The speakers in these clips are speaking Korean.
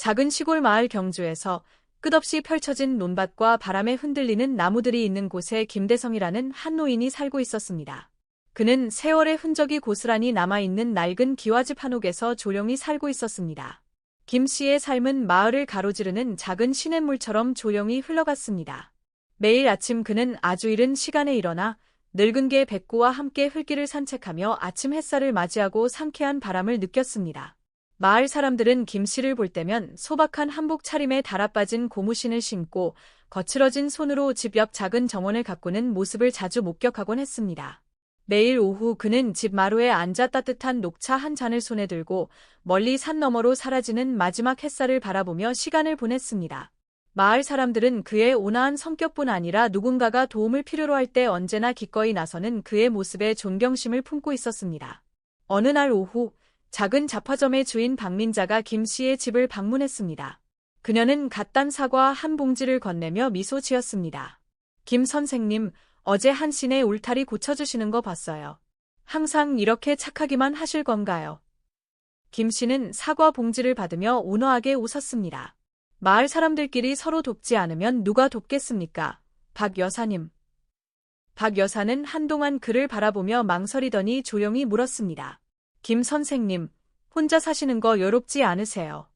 작은 시골 마을 경주에서 끝없이 펼쳐진 논밭과 바람에 흔들리는 나무들이 있는 곳에 김대성이라는 한 노인이 살고 있었습니다. 그는 세월의 흔적이 고스란히 남아있는 낡은 기와집 한옥에서 조용히 살고 있었습니다. 김 씨의 삶은 마을을 가로지르는 작은 시냇물처럼 조용히 흘러갔습니다. 매일 아침 그는 아주 이른 시간에 일어나 늙은 개 백구와 함께 흙길을 산책하며 아침 햇살을 맞이하고 상쾌한 바람을 느꼈습니다. 마을 사람들은 김 씨를 볼 때면 소박한 한복 차림에 달아빠진 고무신을 신고 거칠어진 손으로 집 옆 작은 정원을 가꾸는 모습을 자주 목격하곤 했습니다. 매일 오후 그는 집 마루에 앉아 따뜻한 녹차 한 잔을 손에 들고 멀리 산 너머로 사라지는 마지막 햇살을 바라보며 시간을 보냈습니다. 마을 사람들은 그의 온화한 성격뿐 아니라 누군가가 도움을 필요로 할 때 언제나 기꺼이 나서는 그의 모습에 존경심을 품고 있었습니다. 어느 날 오후 작은 잡화점의 주인 박민자가 김 씨의 집을 방문했습니다. 그녀는 갓 딴 사과 한 봉지를 건네며 미소 지었습니다. 김 선생님, 어제 한 씨네 울타리 고쳐주시는 거 봤어요. 항상 이렇게 착하기만 하실 건가요? 김 씨는 사과 봉지를 받으며 온화하게 웃었습니다. 마을 사람들끼리 서로 돕지 않으면 누가 돕겠습니까? 박 여사님. 박 여사는 한동안 그를 바라보며 망설이더니 조용히 물었습니다. 김 선생님, 혼자 사시는 거 외롭지 않으세요?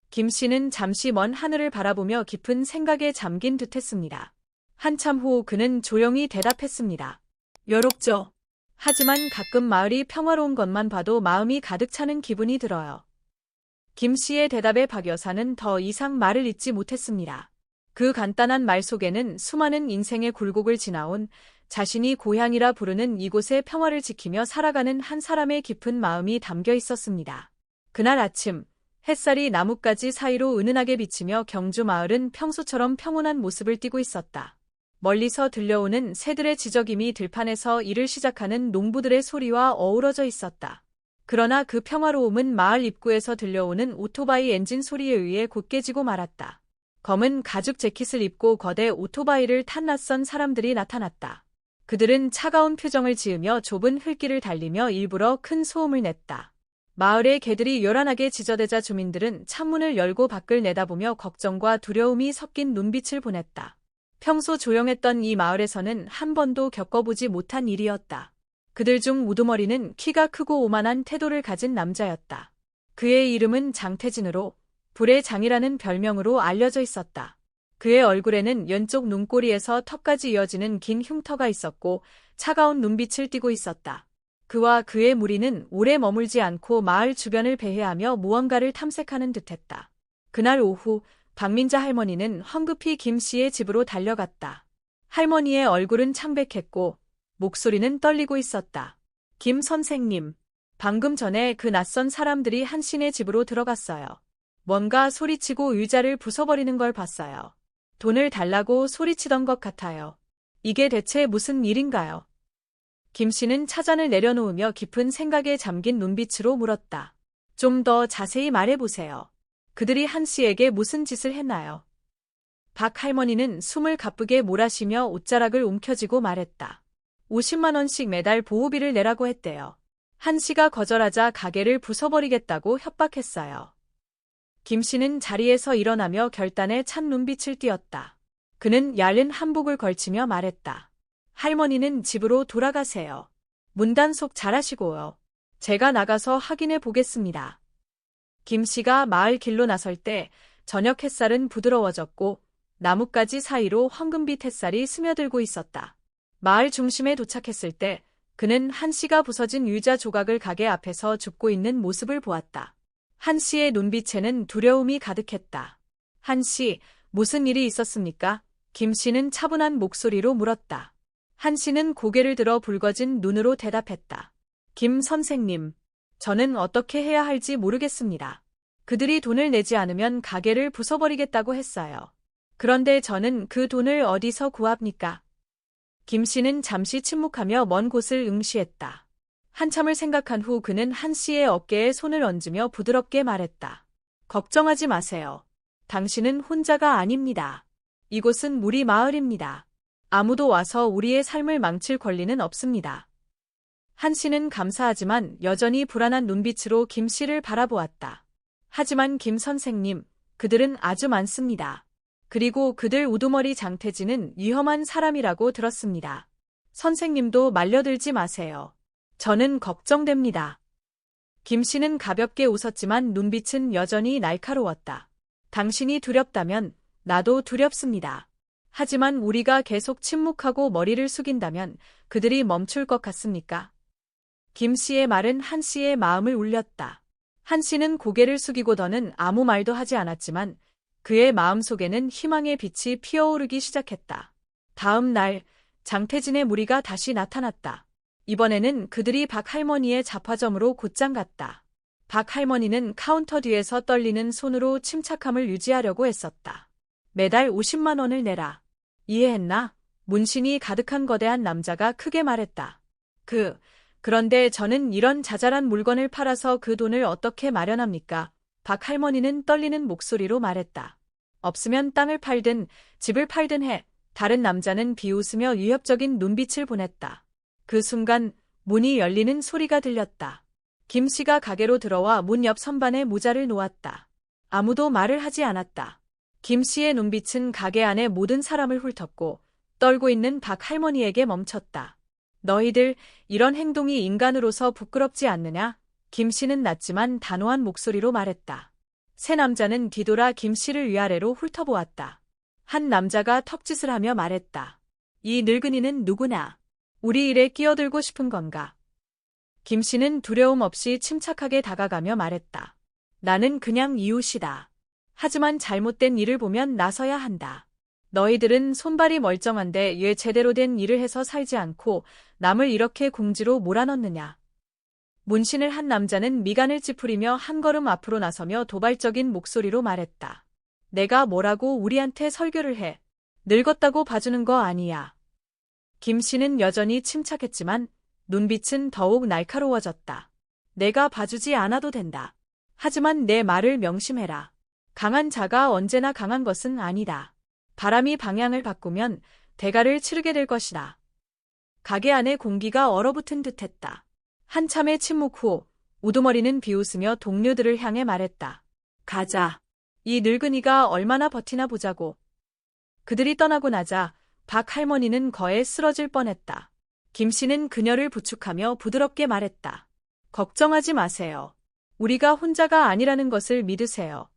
김 씨는 잠시 먼 하늘을 바라보며 깊은 생각에 잠긴 듯했습니다. 한참 후 그는 조용히 대답했습니다. 외롭죠. 하지만 가끔 마을이 평화로운 것만 봐도 마음이 가득 차는 기분이 들어요. 김 씨의 대답에 박 여사는 더 이상 말을 잇지 못했습니다. 그 간단한 말 속에는 수많은 인생의 굴곡을 지나온 자신이 고향이라 부르는 이곳의 평화를 지키며 살아가는 한 사람의 깊은 마음이 담겨 있었습니다. 그날 아침, 햇살이 나뭇가지 사이로 은은하게 비치며 경주 마을은 평소처럼 평온한 모습을 띠고 있었다. 멀리서 들려오는 새들의 지저귀미 들판에서 일을 시작하는 농부들의 소리와 어우러져 있었다. 그러나 그 평화로움은 마을 입구에서 들려오는 오토바이 엔진 소리에 의해 곧 깨지고 말았다. 검은 가죽 재킷을 입고 거대 오토바이를 탄 낯선 사람들이 나타났다. 그들은 차가운 표정을 지으며 좁은 흙길을 달리며 일부러 큰 소음을 냈다. 마을의 개들이 요란하게 짖어대자 주민들은 창문을 열고 밖을 내다보며 걱정과 두려움이 섞인 눈빛을 보냈다. 평소 조용했던 이 마을에서는 한 번도 겪어보지 못한 일이었다. 그들 중 우두머리는 키가 크고 오만한 태도를 가진 남자였다. 그의 이름은 장태진으로 불의 장이라는 별명으로 알려져 있었다. 그의 얼굴에는 왼쪽 눈꼬리에서 턱까지 이어지는 긴 흉터가 있었고 차가운 눈빛을 띠고 있었다. 그와 그의 무리는 오래 머물지 않고 마을 주변을 배회하며 무언가를 탐색하는 듯했다. 그날 오후 박민자 할머니는 황급히 김 씨의 집으로 달려갔다. 할머니의 얼굴은 창백했고 목소리는 떨리고 있었다. 김 선생님, 방금 전에 그 낯선 사람들이 한 씨네 집으로 들어갔어요. 뭔가 소리치고 의자를 부숴버리는 걸 봤어요. 돈을 달라고 소리치던 것 같아요. 이게 대체 무슨 일인가요? 김 씨는 차잔을 내려놓으며 깊은 생각에 잠긴 눈빛으로 물었다. 좀 더 자세히 말해보세요. 그들이 한 씨에게 무슨 짓을 했나요? 박 할머니는 숨을 가쁘게 몰아쉬며 옷자락을 움켜쥐고 말했다. 50만 원씩 매달 보호비를 내라고 했대요. 한 씨가 거절하자 가게를 부숴버리겠다고 협박했어요. 김 씨는 자리에서 일어나며 결단에 찬 눈빛을 띄었다. 그는 얇은 한복을 걸치며 말했다. 할머니는 집으로 돌아가세요. 문단속 잘하시고요. 제가 나가서 확인해 보겠습니다. 김 씨가 마을 길로 나설 때 저녁 햇살은 부드러워졌고 나뭇가지 사이로 황금빛 햇살이 스며들고 있었다. 마을 중심에 도착했을 때 그는 한 씨가 부서진 의자 조각을 가게 앞에서 줍고 있는 모습을 보았다. 한 씨의 눈빛에는 두려움이 가득했다. 한 씨, 무슨 일이 있었습니까? 김 씨는 차분한 목소리로 물었다. 한 씨는 고개를 들어 붉어진 눈으로 대답했다. 김 선생님, 저는 어떻게 해야 할지 모르겠습니다. 그들이 돈을 내지 않으면 가게를 부숴버리겠다고 했어요. 그런데 저는 그 돈을 어디서 구합니까? 김 씨는 잠시 침묵하며 먼 곳을 응시했다. 한참을 생각한 후 그는 한 씨의 어깨에 손을 얹으며 부드럽게 말했다. 걱정하지 마세요. 당신은 혼자가 아닙니다. 이곳은 우리 마을입니다. 아무도 와서 우리의 삶을 망칠 권리는 없습니다. 한 씨는 감사하지만 여전히 불안한 눈빛으로 김 씨를 바라보았다. 하지만 김 선생님, 그들은 아주 많습니다. 그리고 그들 우두머리 장태진은 위험한 사람이라고 들었습니다. 선생님도 말려들지 마세요. 저는 걱정됩니다. 김 씨는 가볍게 웃었지만 눈빛은 여전히 날카로웠다. 당신이 두렵다면 나도 두렵습니다. 하지만 우리가 계속 침묵하고 머리를 숙인다면 그들이 멈출 것 같습니까? 김 씨의 말은 한 씨의 마음을 울렸다. 한 씨는 고개를 숙이고 더는 아무 말도 하지 않았지만 그의 마음속에는 희망의 빛이 피어오르기 시작했다. 다음 날 장태진의 무리가 다시 나타났다. 이번에는 그들이 박 할머니의 잡화점으로 곧장 갔다. 박 할머니는 카운터 뒤에서 떨리는 손으로 침착함을 유지하려고 애썼다. 매달 50만 원을 내라. 이해했나? 문신이 가득한 거대한 남자가 크게 말했다. 그런데 저는 이런 자잘한 물건을 팔아서 그 돈을 어떻게 마련합니까? 박 할머니는 떨리는 목소리로 말했다. 없으면 땅을 팔든 집을 팔든 해. 다른 남자는 비웃으며 위협적인 눈빛을 보냈다. 그 순간 문이 열리는 소리가 들렸다. 김 씨가 가게로 들어와 문 옆 선반에 모자를 놓았다. 아무도 말을 하지 않았다. 김 씨의 눈빛은 가게 안의 모든 사람을 훑었고 떨고 있는 박 할머니에게 멈췄다. 너희들 이런 행동이 인간으로서 부끄럽지 않느냐? 김 씨는 낮지만 단호한 목소리로 말했다. 세 남자는 뒤돌아 김 씨를 위아래로 훑어보았다. 한 남자가 턱짓을 하며 말했다. 이 늙은이는 누구냐? 우리 일에 끼어들고 싶은 건가? 김 씨는 두려움 없이 침착하게 다가가며 말했다. 나는 그냥 이웃이다. 하지만 잘못된 일을 보면 나서야 한다. 너희들은 손발이 멀쩡한데 왜 제대로 된 일을 해서 살지 않고 남을 이렇게 궁지로 몰아넣느냐. 문신을 한 남자는 미간을 찌푸리며 한 걸음 앞으로 나서며 도발적인 목소리로 말했다. 내가 뭐라고 우리한테 설교를 해. 늙었다고 봐주는 거 아니야. 김 씨는 여전히 침착했지만 눈빛은 더욱 날카로워졌다. 내가 봐주지 않아도 된다. 하지만 내 말을 명심해라. 강한 자가 언제나 강한 것은 아니다. 바람이 방향을 바꾸면 대가를 치르게 될 것이다. 가게 안의 공기가 얼어붙은 듯했다. 한참의 침묵 후 우두머리는 비웃으며 동료들을 향해 말했다. 가자. 이 늙은이가 얼마나 버티나 보자고. 그들이 떠나고 나자 박 할머니는 거에 쓰러질 뻔했다. 김 씨는 그녀를 부축하며 부드럽게 말했다. 걱정하지 마세요. 우리가 혼자가 아니라는 것을 믿으세요.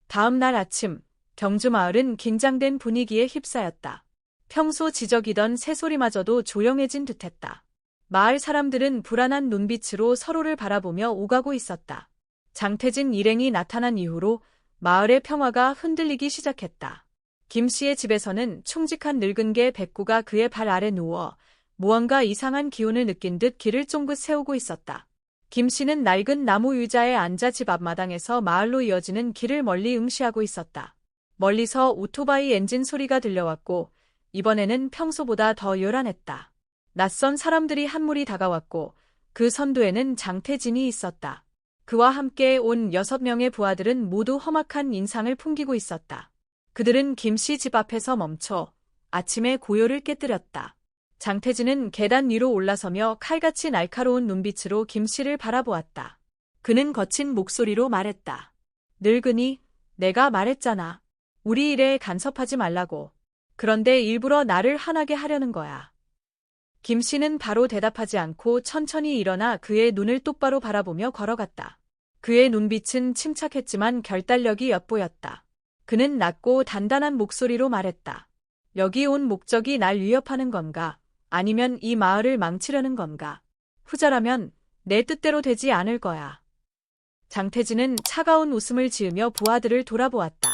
다음 날 아침 경주마을은 긴장된 분위기에 휩싸였다. 평소 지저귀던 새소리마저도 조용해진 듯했다. 마을 사람들은 불안한 눈빛으로 서로를 바라보며 오가고 있었다. 장태진 일행이 나타난 이후로 마을의 평화가 흔들리기 시작했다. 김 씨의 집에서는 충직한 늙은 개 백구가 그의 발 아래 누워 무언가 이상한 기운을 느낀 듯 귀를 쫑긋 세우고 있었다. 김 씨는 낡은 나무 의자에 앉아 집 앞마당에서 마을로 이어지는 길을 멀리 응시하고 있었다. 멀리서 오토바이 엔진 소리가 들려왔고 이번에는 평소보다 더 요란했다. 낯선 사람들이 한 무리 다가왔고 그 선두에는 장태진이 있었다. 그와 함께 온 6명의 부하들은 모두 험악한 인상을 풍기고 있었다. 그들은 김 씨 집 앞에서 멈춰 아침의 고요를 깨뜨렸다. 장태진은 계단 위로 올라서며 칼같이 날카로운 눈빛으로 김 씨를 바라보았다. 그는 거친 목소리로 말했다. 늙은이, 내가 말했잖아. 우리 일에 간섭하지 말라고. 그런데 일부러 나를 화나게 하려는 거야. 김 씨는 바로 대답하지 않고 천천히 일어나 그의 눈을 똑바로 바라보며 걸어갔다. 그의 눈빛은 침착했지만 결단력이 엿보였다. 그는 낮고 단단한 목소리로 말했다. 여기 온 목적이 날 위협하는 건가? 아니면 이 마을을 망치려는 건가? 후자라면 내 뜻대로 되지 않을 거야. 장태진은 차가운 웃음을 지으며 부하들을 돌아보았다.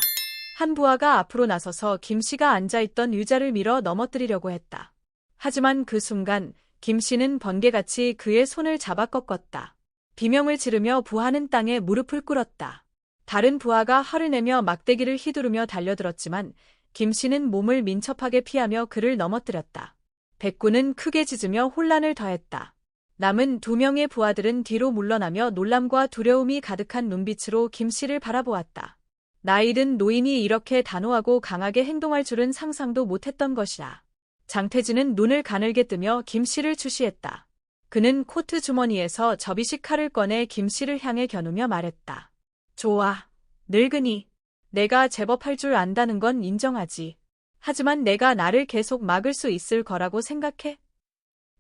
한 부하가 앞으로 나서서 김 씨가 앉아있던 의자를 밀어 넘어뜨리려고 했다. 하지만 그 순간 김 씨는 번개같이 그의 손을 잡아 꺾었다. 비명을 지르며 부하는 땅에 무릎을 꿇었다. 다른 부하가 화를 내며 막대기를 휘두르며 달려들었지만 김 씨는 몸을 민첩하게 피하며 그를 넘어뜨렸다. 백구는 크게 짖으며 혼란을 더했다. 남은 2명의 부하들은 뒤로 물러나며 놀람과 두려움이 가득한 눈빛으로 김 씨를 바라보았다. 나이 든 노인이 이렇게 단호하고 강하게 행동할 줄은 상상도 못했던 것이다. 장태진은 눈을 가늘게 뜨며 김 씨를 주시했다. 그는 코트 주머니에서 접이식 칼을 꺼내 김 씨를 향해 겨누며 말했다. 좋아. 늙은이. 내가 제법 할 줄 안다는 건 인정하지. 하지만 내가 나를 계속 막을 수 있을 거라고 생각해?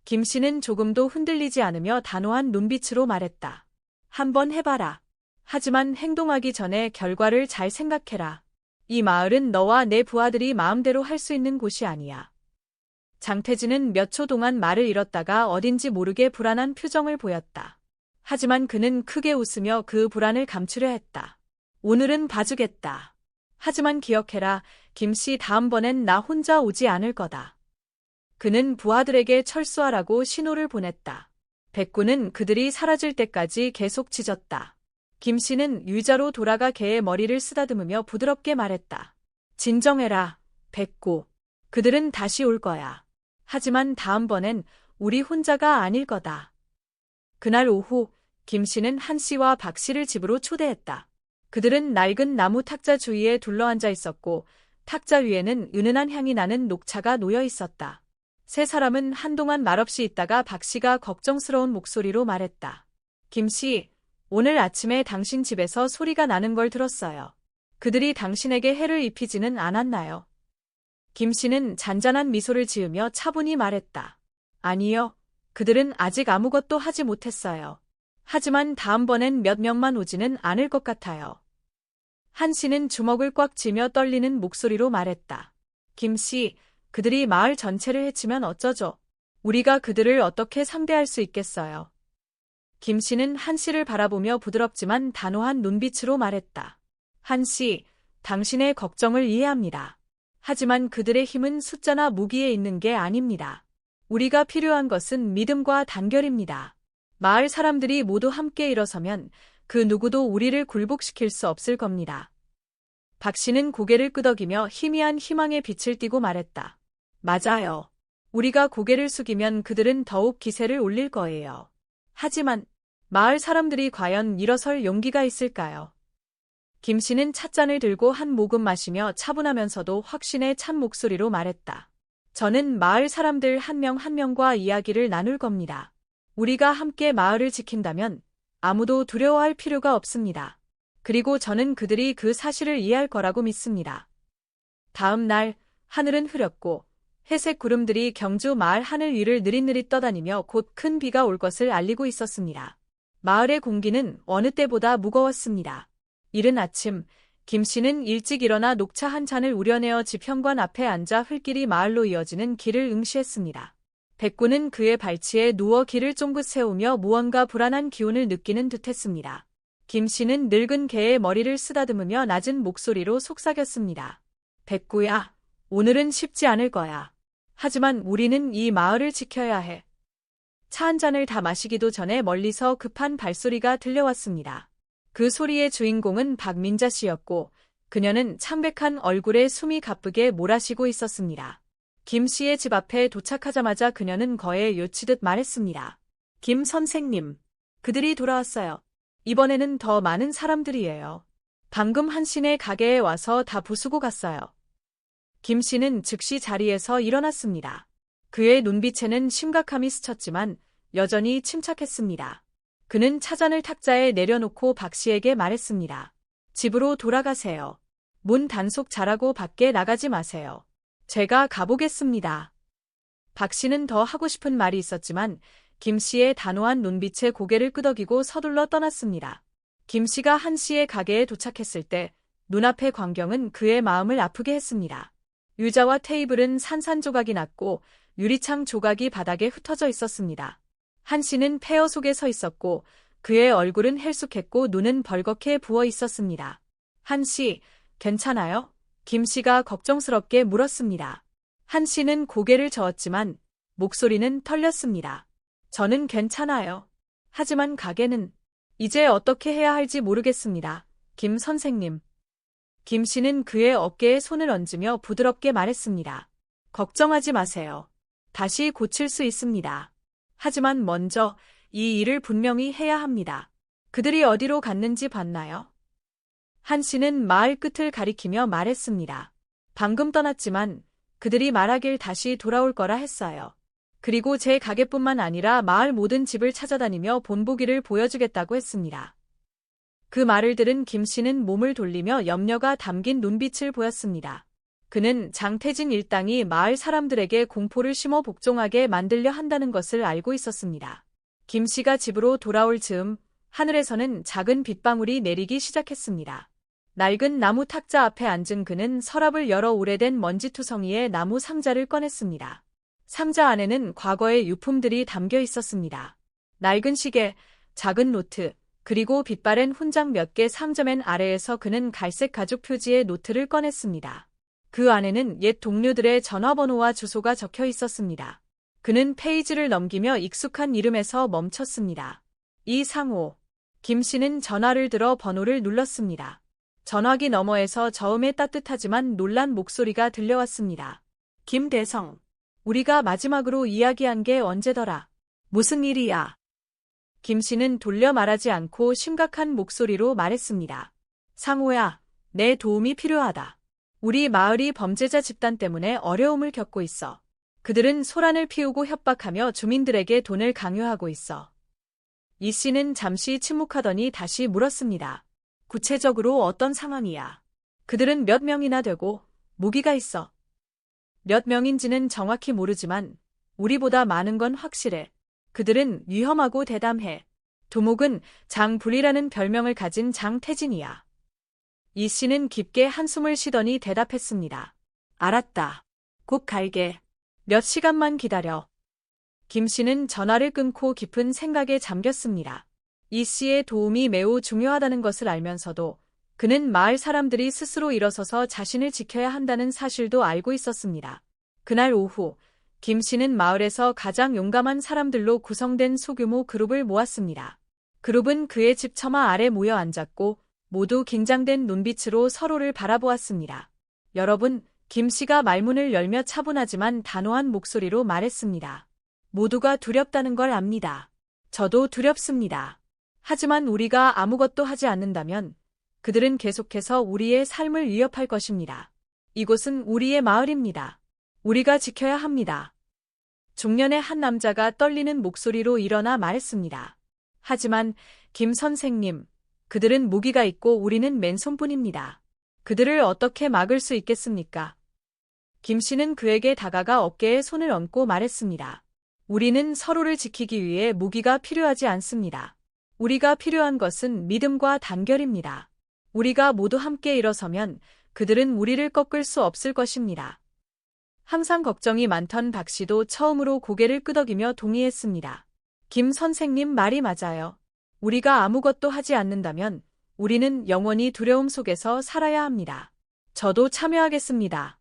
김 씨는 조금도 흔들리지 않으며 단호한 눈빛으로 말했다. 한번 해봐라. 하지만 행동하기 전에 결과를 잘 생각해라. 이 마을은 너와 내 부하들이 마음대로 할 수 있는 곳이 아니야. 장태진은 몇 초 동안 말을 잃었다가 어딘지 모르게 불안한 표정을 보였다. 하지만 그는 크게 웃으며 그 불안을 감추려 했다. 오늘은 봐주겠다. 하지만 기억해라, 김씨 다음번엔 나 혼자 오지 않을 거다. 그는 부하들에게 철수하라고 신호를 보냈다. 백구는 그들이 사라질 때까지 계속 짖었다. 김씨는 의자로 돌아가 개의 머리를 쓰다듬으며 부드럽게 말했다. 진정해라, 백구. 그들은 다시 올 거야. 하지만 다음번엔 우리 혼자가 아닐 거다. 그날 오후, 김씨는 한씨와 박씨를 집으로 초대했다. 그들은 낡은 나무 탁자 주위에 둘러앉아 있었고 탁자 위에는 은은한 향이 나는 녹차가 놓여 있었다. 세 사람은 한동안 말없이 있다가 박씨가 걱정스러운 목소리로 말했다. 김씨, 오늘 아침에 당신 집에서 소리가 나는 걸 들었어요. 그들이 당신에게 해를 입히지는 않았나요? 김씨는 잔잔한 미소를 지으며 차분히 말했다. 아니요. 그들은 아직 아무것도 하지 못했어요. 하지만 다음번엔 몇 명만 오지는 않을 것 같아요. 한씨는 주먹을 꽉 쥐며 떨리는 목소리로 말했다. 김씨, 그들이 마을 전체를 해치면 어쩌죠? 우리가 그들을 어떻게 상대할 수 있겠어요? 김씨는 한씨를 바라보며 부드럽지만 단호한 눈빛으로 말했다. 한씨, 당신의 걱정을 이해합니다. 하지만 그들의 힘은 숫자나 무기에 있는 게 아닙니다. 우리가 필요한 것은 믿음과 단결입니다. 마을 사람들이 모두 함께 일어서면 그 누구도 우리를 굴복시킬 수 없을 겁니다. 박 씨는 고개를 끄덕이며 희미한 희망의 빛을 띠고 말했다. 맞아요. 우리가 고개를 숙이면 그들은 더욱 기세를 올릴 거예요. 하지만 마을 사람들이 과연 일어설 용기가 있을까요? 김 씨는 찻잔을 들고 한 모금 마시며 차분하면서도 확신에 찬 목소리로 말했다. 저는 마을 사람들 한 명 한 명과 이야기를 나눌 겁니다. 우리가 함께 마을을 지킨다면 아무도 두려워할 필요가 없습니다. 그리고 저는 그들이 그 사실을 이해할 거라고 믿습니다. 다음 날 하늘은 흐렸고 회색 구름들이 경주 마을 하늘 위를 느릿느릿 떠다니며 곧 큰 비가 올 것을 알리고 있었습니다. 마을의 공기는 어느 때보다 무거웠습니다. 이른 아침, 김 씨는 일찍 일어나 녹차 한 잔을 우려내어 집 현관 앞에 앉아 흘길이 마을로 이어지는 길을 응시했습니다. 백구는 그의 발치에 누워 길을 쫑긋 세우며 무언가 불안한 기운을 느끼는 듯했습니다. 김 씨는 늙은 개의 머리를 쓰다듬으며 낮은 목소리로 속삭였습니다. 백구야, 오늘은 쉽지 않을 거야. 하지만 우리는 이 마을을 지켜야 해. 차 한 잔을 다 마시기도 전에 멀리서 급한 발소리가 들려왔습니다. 그 소리의 주인공은 박민자 씨였고 그녀는 창백한 얼굴에 숨이 가쁘게 몰아쉬고 있었습니다. 김 씨의 집 앞에 도착하자마자 그녀는 거에 요치듯 말했습니다. 김 선생님, 그들이 돌아왔어요. 이번에는 더 많은 사람들이에요. 방금 한신의 가게에 와서 다 부수고 갔어요. 김 씨는 즉시 자리에서 일어났습니다. 그의 눈빛에는 심각함이 스쳤지만 여전히 침착했습니다. 그는 차잔을 탁자에 내려놓고 박 씨에게 말했습니다. 집으로 돌아가세요. 문 단속 잘하고 밖에 나가지 마세요. 제가 가보겠습니다. 박 씨는 더 하고 싶은 말이 있었지만 김 씨의 단호한 눈빛에 고개를 끄덕이고 서둘러 떠났습니다. 김 씨가 한 씨의 가게에 도착했을 때 눈앞의 광경은 그의 마음을 아프게 했습니다. 의자와 테이블은 산산조각이 났고 유리창 조각이 바닥에 흩어져 있었습니다. 한 씨는 폐허 속에 서 있었고 그의 얼굴은 헬쑥했고 눈은 벌겋게 부어 있었습니다. 한 씨, 괜찮아요? 김 씨가 걱정스럽게 물었습니다. 한 씨는 고개를 저었지만 목소리는 털렸습니다. 저는 괜찮아요. 하지만 가게는 이제 어떻게 해야 할지 모르겠습니다. 김 선생님. 김 씨는 그의 어깨에 손을 얹으며 부드럽게 말했습니다. 걱정하지 마세요. 다시 고칠 수 있습니다. 하지만 먼저 이 일을 분명히 해야 합니다. 그들이 어디로 갔는지 봤나요? 한 씨는 마을 끝을 가리키며 말했습니다. 방금 떠났지만 그들이 말하길 다시 돌아올 거라 했어요. 그리고 제 가게뿐만 아니라 마을 모든 집을 찾아다니며 본보기를 보여주겠다고 했습니다. 그 말을 들은 김 씨는 몸을 돌리며 염려가 담긴 눈빛을 보였습니다. 그는 장태진 일당이 마을 사람들에게 공포를 심어 복종하게 만들려 한다는 것을 알고 있었습니다. 김 씨가 집으로 돌아올 즈음 하늘에서는 작은 빗방울이 내리기 시작했습니다. 낡은 나무 탁자 앞에 앉은 그는 서랍을 열어 오래된 먼지투성이의 나무 상자를 꺼냈습니다. 상자 안에는 과거의 유품들이 담겨 있었습니다. 낡은 시계, 작은 노트, 그리고 빛바랜 훈장 몇 개 상자맨 아래에서 그는 갈색 가죽 표지의 노트를 꺼냈습니다. 그 안에는 옛 동료들의 전화번호와 주소가 적혀 있었습니다. 그는 페이지를 넘기며 익숙한 이름에서 멈췄습니다. 이상호. 김 씨는 전화를 들어 번호를 눌렀습니다. 전화기 너머에서 저음의 따뜻하지만 놀란 목소리가 들려왔습니다. 김대성. 우리가 마지막으로 이야기한 게 언제더라? 무슨 일이야? 김 씨는 돌려 말하지 않고 심각한 목소리로 말했습니다. 상호야, 내 도움이 필요하다. 우리 마을이 범죄자 집단 때문에 어려움을 겪고 있어. 그들은 소란을 피우고 협박하며 주민들에게 돈을 강요하고 있어. 이 씨는 잠시 침묵하더니 다시 물었습니다. 구체적으로 어떤 상황이야? 그들은 몇 명이나 되고 무기가 있어. 몇 명인지는 정확히 모르지만 우리보다 많은 건 확실해. 그들은 위험하고 대담해. 두목은 장불이라는 별명을 가진 장태진이야. 이 씨는 깊게 한숨을 쉬더니 대답했습니다. 알았다. 곧 갈게. 몇 시간만 기다려. 김 씨는 전화를 끊고 깊은 생각에 잠겼습니다. 이 씨의 도움이 매우 중요하다는 것을 알면서도 그는 마을 사람들이 스스로 일어서서 자신을 지켜야 한다는 사실도 알고 있었습니다. 그날 오후, 김 씨는 마을에서 가장 용감한 사람들로 구성된 소규모 그룹을 모았습니다. 그룹은 그의 집 처마 아래 모여 앉았고 모두 긴장된 눈빛으로 서로를 바라보았습니다. 여러분, 김 씨가 말문을 열며 차분하지만 단호한 목소리로 말했습니다. 모두가 두렵다는 걸 압니다. 저도 두렵습니다. 하지만 우리가 아무것도 하지 않는다면 그들은 계속해서 우리의 삶을 위협할 것입니다. 이곳은 우리의 마을입니다. 우리가 지켜야 합니다. 중년의 한 남자가 떨리는 목소리로 일어나 말했습니다. 하지만 김 선생님, 그들은 무기가 있고 우리는 맨손뿐입니다. 그들을 어떻게 막을 수 있겠습니까? 김 씨는 그에게 다가가 어깨에 손을 얹고 말했습니다. 우리는 서로를 지키기 위해 무기가 필요하지 않습니다. 우리가 필요한 것은 믿음과 단결입니다. 우리가 모두 함께 일어서면 그들은 우리를 꺾을 수 없을 것입니다. 항상 걱정이 많던 박 씨도 처음으로 고개를 끄덕이며 동의했습니다. 김 선생님 말이 맞아요. 우리가 아무것도 하지 않는다면 우리는 영원히 두려움 속에서 살아야 합니다. 저도 참여하겠습니다.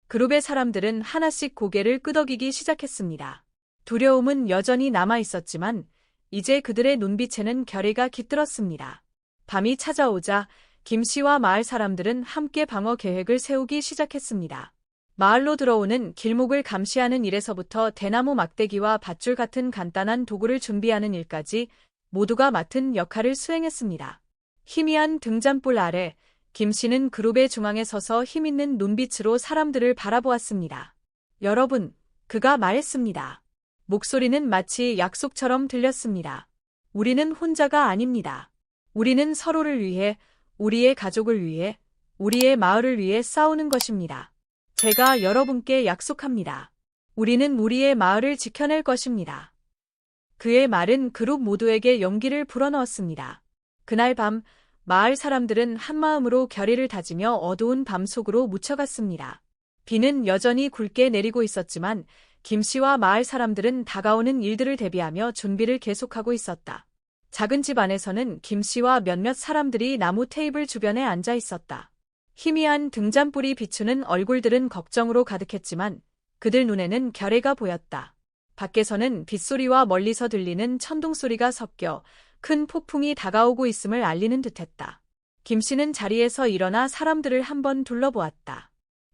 그룹의 사람들은 하나씩 고개를 끄덕이기 시작했습니다. 두려움은 여전히 남아 있었지만 이제 그들의 눈빛에는 결의가 깃들었습니다. 밤이 찾아오자 김 씨와 마을 사람들은 함께 방어 계획을 세우기 시작했습니다. 마을로 들어오는 길목을 감시하는 일에서부터 대나무 막대기와 밧줄 같은 간단한 도구를 준비하는 일까지 모두가 맡은 역할을 수행했습니다. 희미한 등잔불 아래 김 씨는 그룹의 중앙에 서서 힘있는 눈빛으로 사람들을 바라보았습니다. 여러분, 그가 말했습니다. 목소리는 마치 약속처럼 들렸습니다. 우리는 혼자가 아닙니다. 우리는 서로를 위해, 우리의 가족을 위해, 우리의 마을을 위해 싸우는 것입니다. 제가 여러분께 약속합니다. 우리는 우리의 마을을 지켜낼 것입니다. 그의 말은 그룹 모두에게 용기를 불어넣었습니다. 그날 밤, 마을 사람들은 한마음으로 결의를 다지며 어두운 밤 속으로 묻혀갔습니다. 비는 여전히 굵게 내리고 있었지만 김 씨와 마을 사람들은 다가오는 일들을 대비하며 준비를 계속하고 있었다. 작은 집 안에서는 김 씨와 몇몇 사람들이 나무 테이블 주변에 앉아 있었다. 희미한 등잔불이 비추는 얼굴들은 걱정으로 가득했지만 그들 눈에는 결의가 보였다. 밖에서는 빗소리와 멀리서 들리는 천둥소리가 섞여 큰 폭풍이 다가오고 있음을 알리는 듯했다. 김 씨는 자리에서 일어나 사람들을 한번 둘러보았다.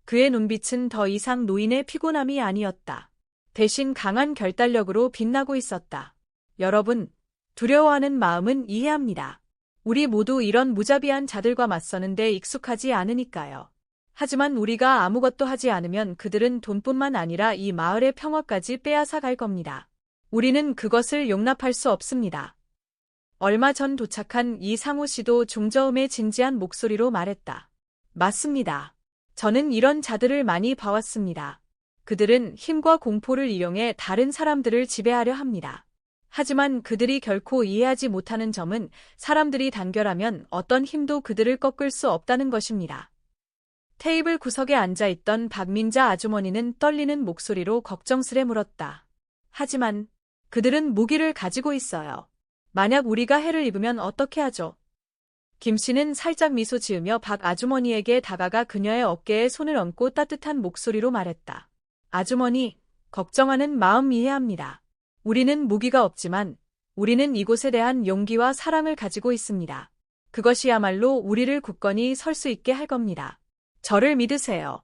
그의 눈빛은 더 이상 노인의 피곤함이 아니었다. 대신 강한 결단력으로 빛나고 있었다. 여러분, 두려워하는 마음은 이해합니다. 우리 모두 이런 무자비한 자들과 맞서는데 익숙하지 않으니까요. 하지만 우리가 아무것도 하지 않으면 그들은 돈뿐만 아니라 이 마을의 평화까지 빼앗아 갈 겁니다. 우리는 그것을 용납할 수 없습니다. 얼마 전 도착한 이상호 씨도 중저음의 진지한 목소리로 말했다. 맞습니다. 저는 이런 자들을 많이 봐왔습니다. 그들은 힘과 공포를 이용해 다른 사람들을 지배하려 합니다. 하지만 그들이 결코 이해하지 못하는 점은 사람들이 단결하면 어떤 힘도 그들을 꺾을 수 없다는 것입니다. 테이블 구석에 앉아있던 박민자 아주머니는 떨리는 목소리로 걱정스레 물었다. 하지만 그들은 무기를 가지고 있어요. 만약 우리가 해를 입으면 어떻게 하죠? 김 씨는 살짝 미소 지으며 박 아주머니에게 다가가 그녀의 어깨에 손을 얹고 따뜻한 목소리로 말했다. 아주머니, 걱정하는 마음 이해합니다. 우리는 무기가 없지만 우리는 이곳에 대한 용기와 사랑을 가지고 있습니다. 그것이야말로 우리를 굳건히 설 수 있게 할 겁니다. 저를 믿으세요.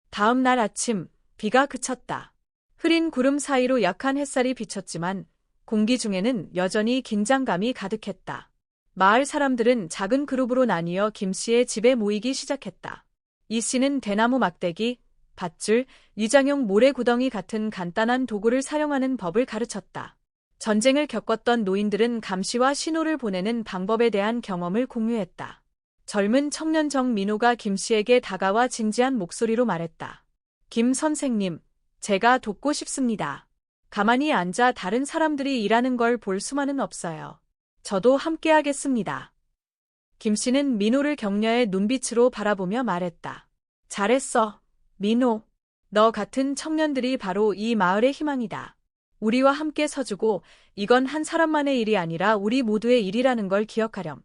다음 날 아침, 비가 그쳤다. 흐린 구름 사이로 약한 햇살이 비쳤지만 공기 중에는 여전히 긴장감이 가득했다. 마을 사람들은 작은 그룹으로 나뉘어 김 씨의 집에 모이기 시작했다. 이 씨는 대나무 막대기, 밧줄, 유장용 모래구덩이 같은 간단한 도구를 사용하는 법을 가르쳤다. 전쟁을 겪었던 노인들은 감시와 신호를 보내는 방법에 대한 경험을 공유했다. 젊은 청년 정민호가 김 씨에게 다가와 진지한 목소리로 말했다. 김 선생님, 제가 돕고 싶습니다. 가만히 앉아 다른 사람들이 일하는 걸 볼 수만은 없어요. 저도 함께하겠습니다. 김 씨는 민호를 격려의 눈빛으로 바라보며 말했다. 잘했어, 민호. 너 같은 청년들이 바로 이 마을의 희망이다. 우리와 함께 서주고 이건 한 사람만의 일이 아니라 우리 모두의 일이라는 걸 기억하렴.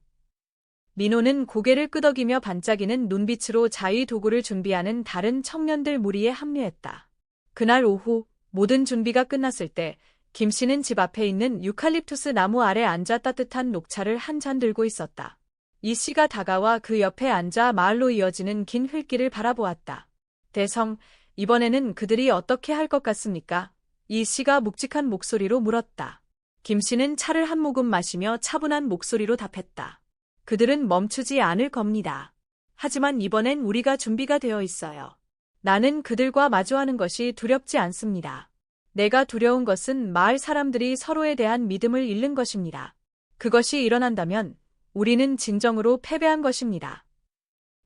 민호는 고개를 끄덕이며 반짝이는 눈빛으로 자위 도구를 준비하는 다른 청년들 무리에 합류했다. 그날 오후 모든 준비가 끝났을 때 김 씨는 집 앞에 있는 유칼립투스 나무 아래 앉아 따뜻한 녹차를 한 잔 들고 있었다. 이 씨가 다가와 그 옆에 앉아 마을로 이어지는 긴 흙길을 바라보았다. 대성, 이번에는 그들이 어떻게 할 것 같습니까? 이 씨가 묵직한 목소리로 물었다. 김 씨는 차를 한 모금 마시며 차분한 목소리로 답했다. 그들은 멈추지 않을 겁니다. 하지만 이번엔 우리가 준비가 되어 있어요. 나는 그들과 마주하는 것이 두렵지 않습니다. 내가 두려운 것은 마을 사람들이 서로에 대한 믿음을 잃는 것입니다. 그것이 일어난다면 우리는 진정으로 패배한 것입니다.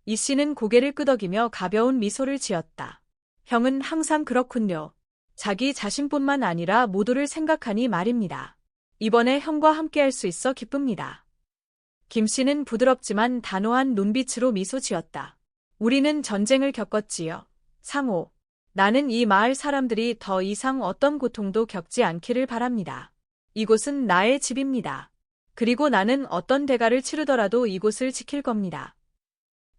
이 씨는 고개를 끄덕이며 가벼운 미소를 지었다. 형은 항상 그렇군요. 자기 자신뿐만 아니라 모두를 생각하니 말입니다. 이번에 형과 함께할 수 있어 기쁩니다. 김 씨는 부드럽지만 단호한 눈빛으로 미소 지었다. 우리는 전쟁을 겪었지요. 상호, 나는 이 마을 사람들이 더 이상 어떤 고통도 겪지 않기를 바랍니다. 이곳은 나의 집입니다. 그리고 나는 어떤 대가를 치르더라도 이곳을 지킬 겁니다.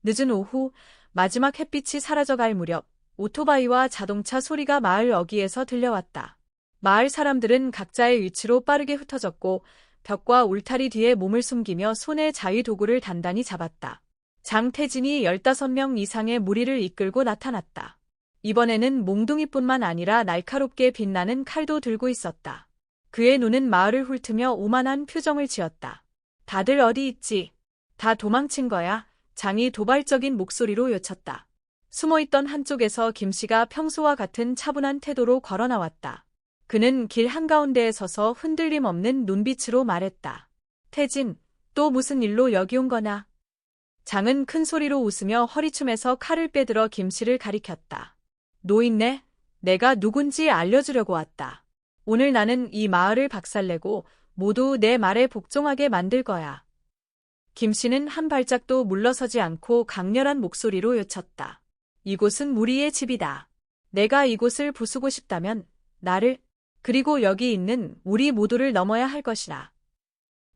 늦은 오후, 마지막 햇빛이 사라져갈 무렵, 오토바이와 자동차 소리가 마을 어귀에서 들려왔다. 마을 사람들은 각자의 위치로 빠르게 흩어졌고 벽과 울타리 뒤에 몸을 숨기며 손에 자위 도구를 단단히 잡았다. 장태진이 15명 이상의 무리를 이끌고 나타났다. 이번에는 몽둥이뿐만 아니라 날카롭게 빛나는 칼도 들고 있었다. 그의 눈은 마을을 훑으며 오만한 표정을 지었다. 다들 어디 있지? 다 도망친 거야? 장이 도발적인 목소리로 요쳤다. 숨어있던 한쪽에서 김 씨가 평소와 같은 차분한 태도로 걸어 나왔다. 그는 길 한가운데에 서서 흔들림 없는 눈빛으로 말했다. 태진, 또 무슨 일로 여기 온 거나? 장은 큰 소리로 웃으며 허리춤에서 칼을 빼들어 김 씨를 가리켰다. 노인네, 내가 누군지 알려주려고 왔다. 오늘 나는 이 마을을 박살내고 모두 내 말에 복종하게 만들 거야. 김 씨는 한 발짝도 물러서지 않고 강렬한 목소리로 요쳤다. 이곳은 우리의 집이다. 내가 이곳을 부수고 싶다면 나를, 그리고 여기 있는 우리 모두를 넘어야 할 것이라.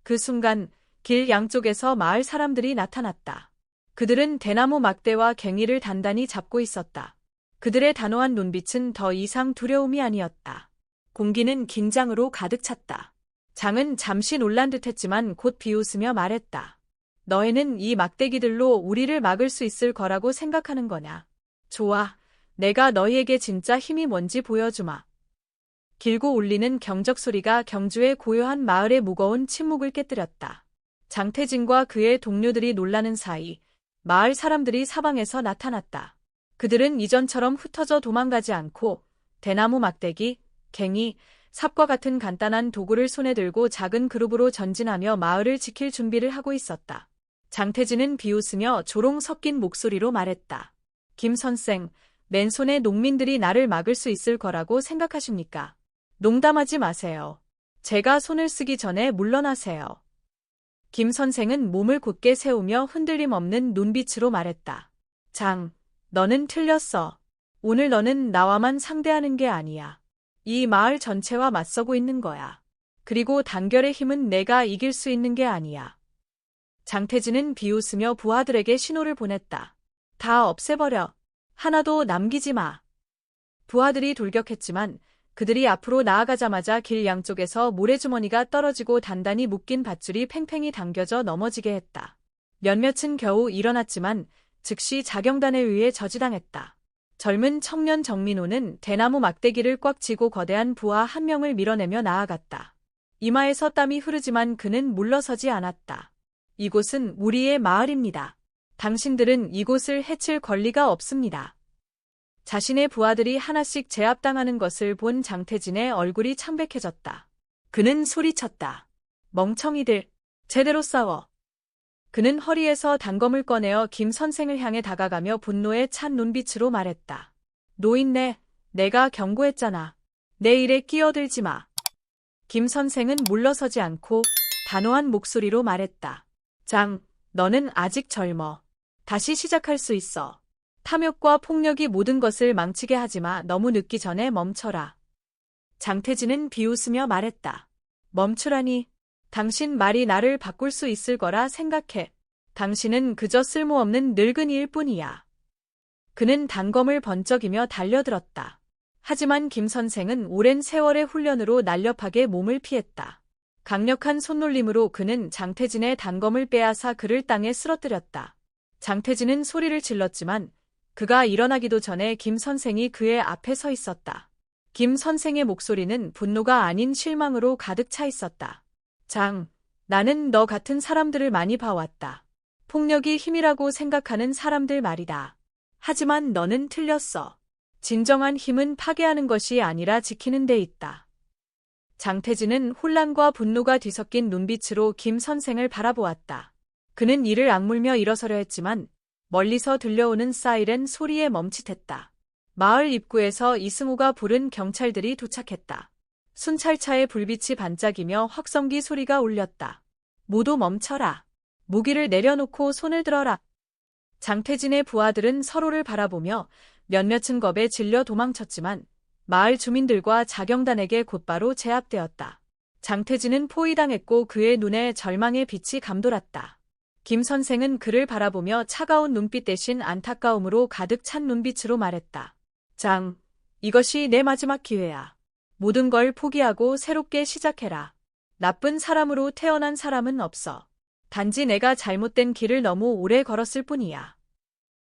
그 순간 길 양쪽에서 마을 사람들이 나타났다. 그들은 대나무 막대와 갱이를 단단히 잡고 있었다. 그들의 단호한 눈빛은 더 이상 두려움이 아니었다. 공기는 긴장으로 가득 찼다. 장은 잠시 놀란 듯했지만 곧 비웃으며 말했다. 너희는 이 막대기들로 우리를 막을 수 있을 거라고 생각하는 거냐? 좋아, 내가 너희에게 진짜 힘이 뭔지 보여주마. 길고 울리는 경적 소리가 경주의 고요한 마을의 무거운 침묵을 깨뜨렸다. 장태진과 그의 동료들이 놀라는 사이 마을 사람들이 사방에서 나타났다. 그들은 이전처럼 흩어져 도망가지 않고 대나무 막대기, 갱이, 삽과 같은 간단한 도구를 손에 들고 작은 그룹으로 전진하며 마을을 지킬 준비를 하고 있었다. 장태진은 비웃으며 조롱 섞인 목소리로 말했다. 김 선생, 맨손에 농민들이 나를 막을 수 있을 거라고 생각하십니까? 농담하지 마세요. 제가 손을 쓰기 전에 물러나세요. 김 선생은 몸을 곧게 세우며 흔들림 없는 눈빛으로 말했다. 장, 너는 틀렸어. 오늘 너는 나와만 상대하는 게 아니야. 이 마을 전체와 맞서고 있는 거야. 그리고 단결의 힘은 내가 이길 수 있는 게 아니야. 장태진은 비웃으며 부하들에게 신호를 보냈다. 다 없애버려. 하나도 남기지 마. 부하들이 돌격했지만 그들이 앞으로 나아가자마자 길 양쪽에서 모래주머니가 떨어지고 단단히 묶인 밧줄이 팽팽히 당겨져 넘어지게 했다. 몇몇은 겨우 일어났지만 즉시 자경단에 의해 저지당했다. 젊은 청년 정민호는 대나무 막대기를 꽉 쥐고 거대한 부하 한 명을 밀어내며 나아갔다. 이마에서 땀이 흐르지만 그는 물러서지 않았다. 이곳은 우리의 마을입니다. 당신들은 이곳을 해칠 권리가 없습니다. 자신의 부하들이 하나씩 제압당하는 것을 본 장태진의 얼굴이 창백해졌다. 그는 소리쳤다. 멍청이들, 제대로 싸워. 그는 허리에서 단검을 꺼내어 김 선생을 향해 다가가며 분노에 찬 눈빛으로 말했다. 노인네, 내가 경고했잖아. 내 일에 끼어들지 마. 김 선생은 물러서지 않고 단호한 목소리로 말했다. 장, 너는 아직 젊어. 다시 시작할 수 있어. 탐욕과 폭력이 모든 것을 망치게 하지마. 너무 늦기 전에 멈춰라. 장태진은 비웃으며 말했다. 멈추라니. 당신 말이 나를 바꿀 수 있을 거라 생각해. 당신은 그저 쓸모없는 늙은이일 뿐이야. 그는 단검을 번쩍이며 달려들었다. 하지만 김 선생은 오랜 세월의 훈련으로 날렵하게 몸을 피했다. 강력한 손놀림으로 그는 장태진의 단검을 빼앗아 그를 땅에 쓰러뜨렸다. 장태진은 소리를 질렀지만 그가 일어나기도 전에 김 선생이 그의 앞에 서 있었다. 김 선생의 목소리는 분노가 아닌 실망으로 가득 차 있었다. 장, 나는 너 같은 사람들을 많이 봐왔다. 폭력이 힘이라고 생각하는 사람들 말이다. 하지만 너는 틀렸어. 진정한 힘은 파괴하는 것이 아니라 지키는 데 있다. 장태진은 혼란과 분노가 뒤섞인 눈빛으로 김 선생을 바라보았다. 그는 이를 악물며 일어서려 했지만 멀리서 들려오는 사이렌 소리에 멈칫했다. 마을 입구에서 이승우가 부른 경찰들이 도착했다. 순찰차의 불빛이 반짝이며 확성기 소리가 울렸다. 모두 멈춰라. 무기를 내려놓고 손을 들어라. 장태진의 부하들은 서로를 바라보며 몇몇은 겁에 질려 도망쳤지만 마을 주민들과 자경단에게 곧바로 제압되었다. 장태진은 포위당했고 그의 눈에 절망의 빛이 감돌았다. 김 선생은 그를 바라보며 차가운 눈빛 대신 안타까움으로 가득 찬 눈빛으로 말했다. 장, 이것이 내 마지막 기회야. 모든 걸 포기하고 새롭게 시작해라. 나쁜 사람으로 태어난 사람은 없어. 단지 내가 잘못된 길을 너무 오래 걸었을 뿐이야.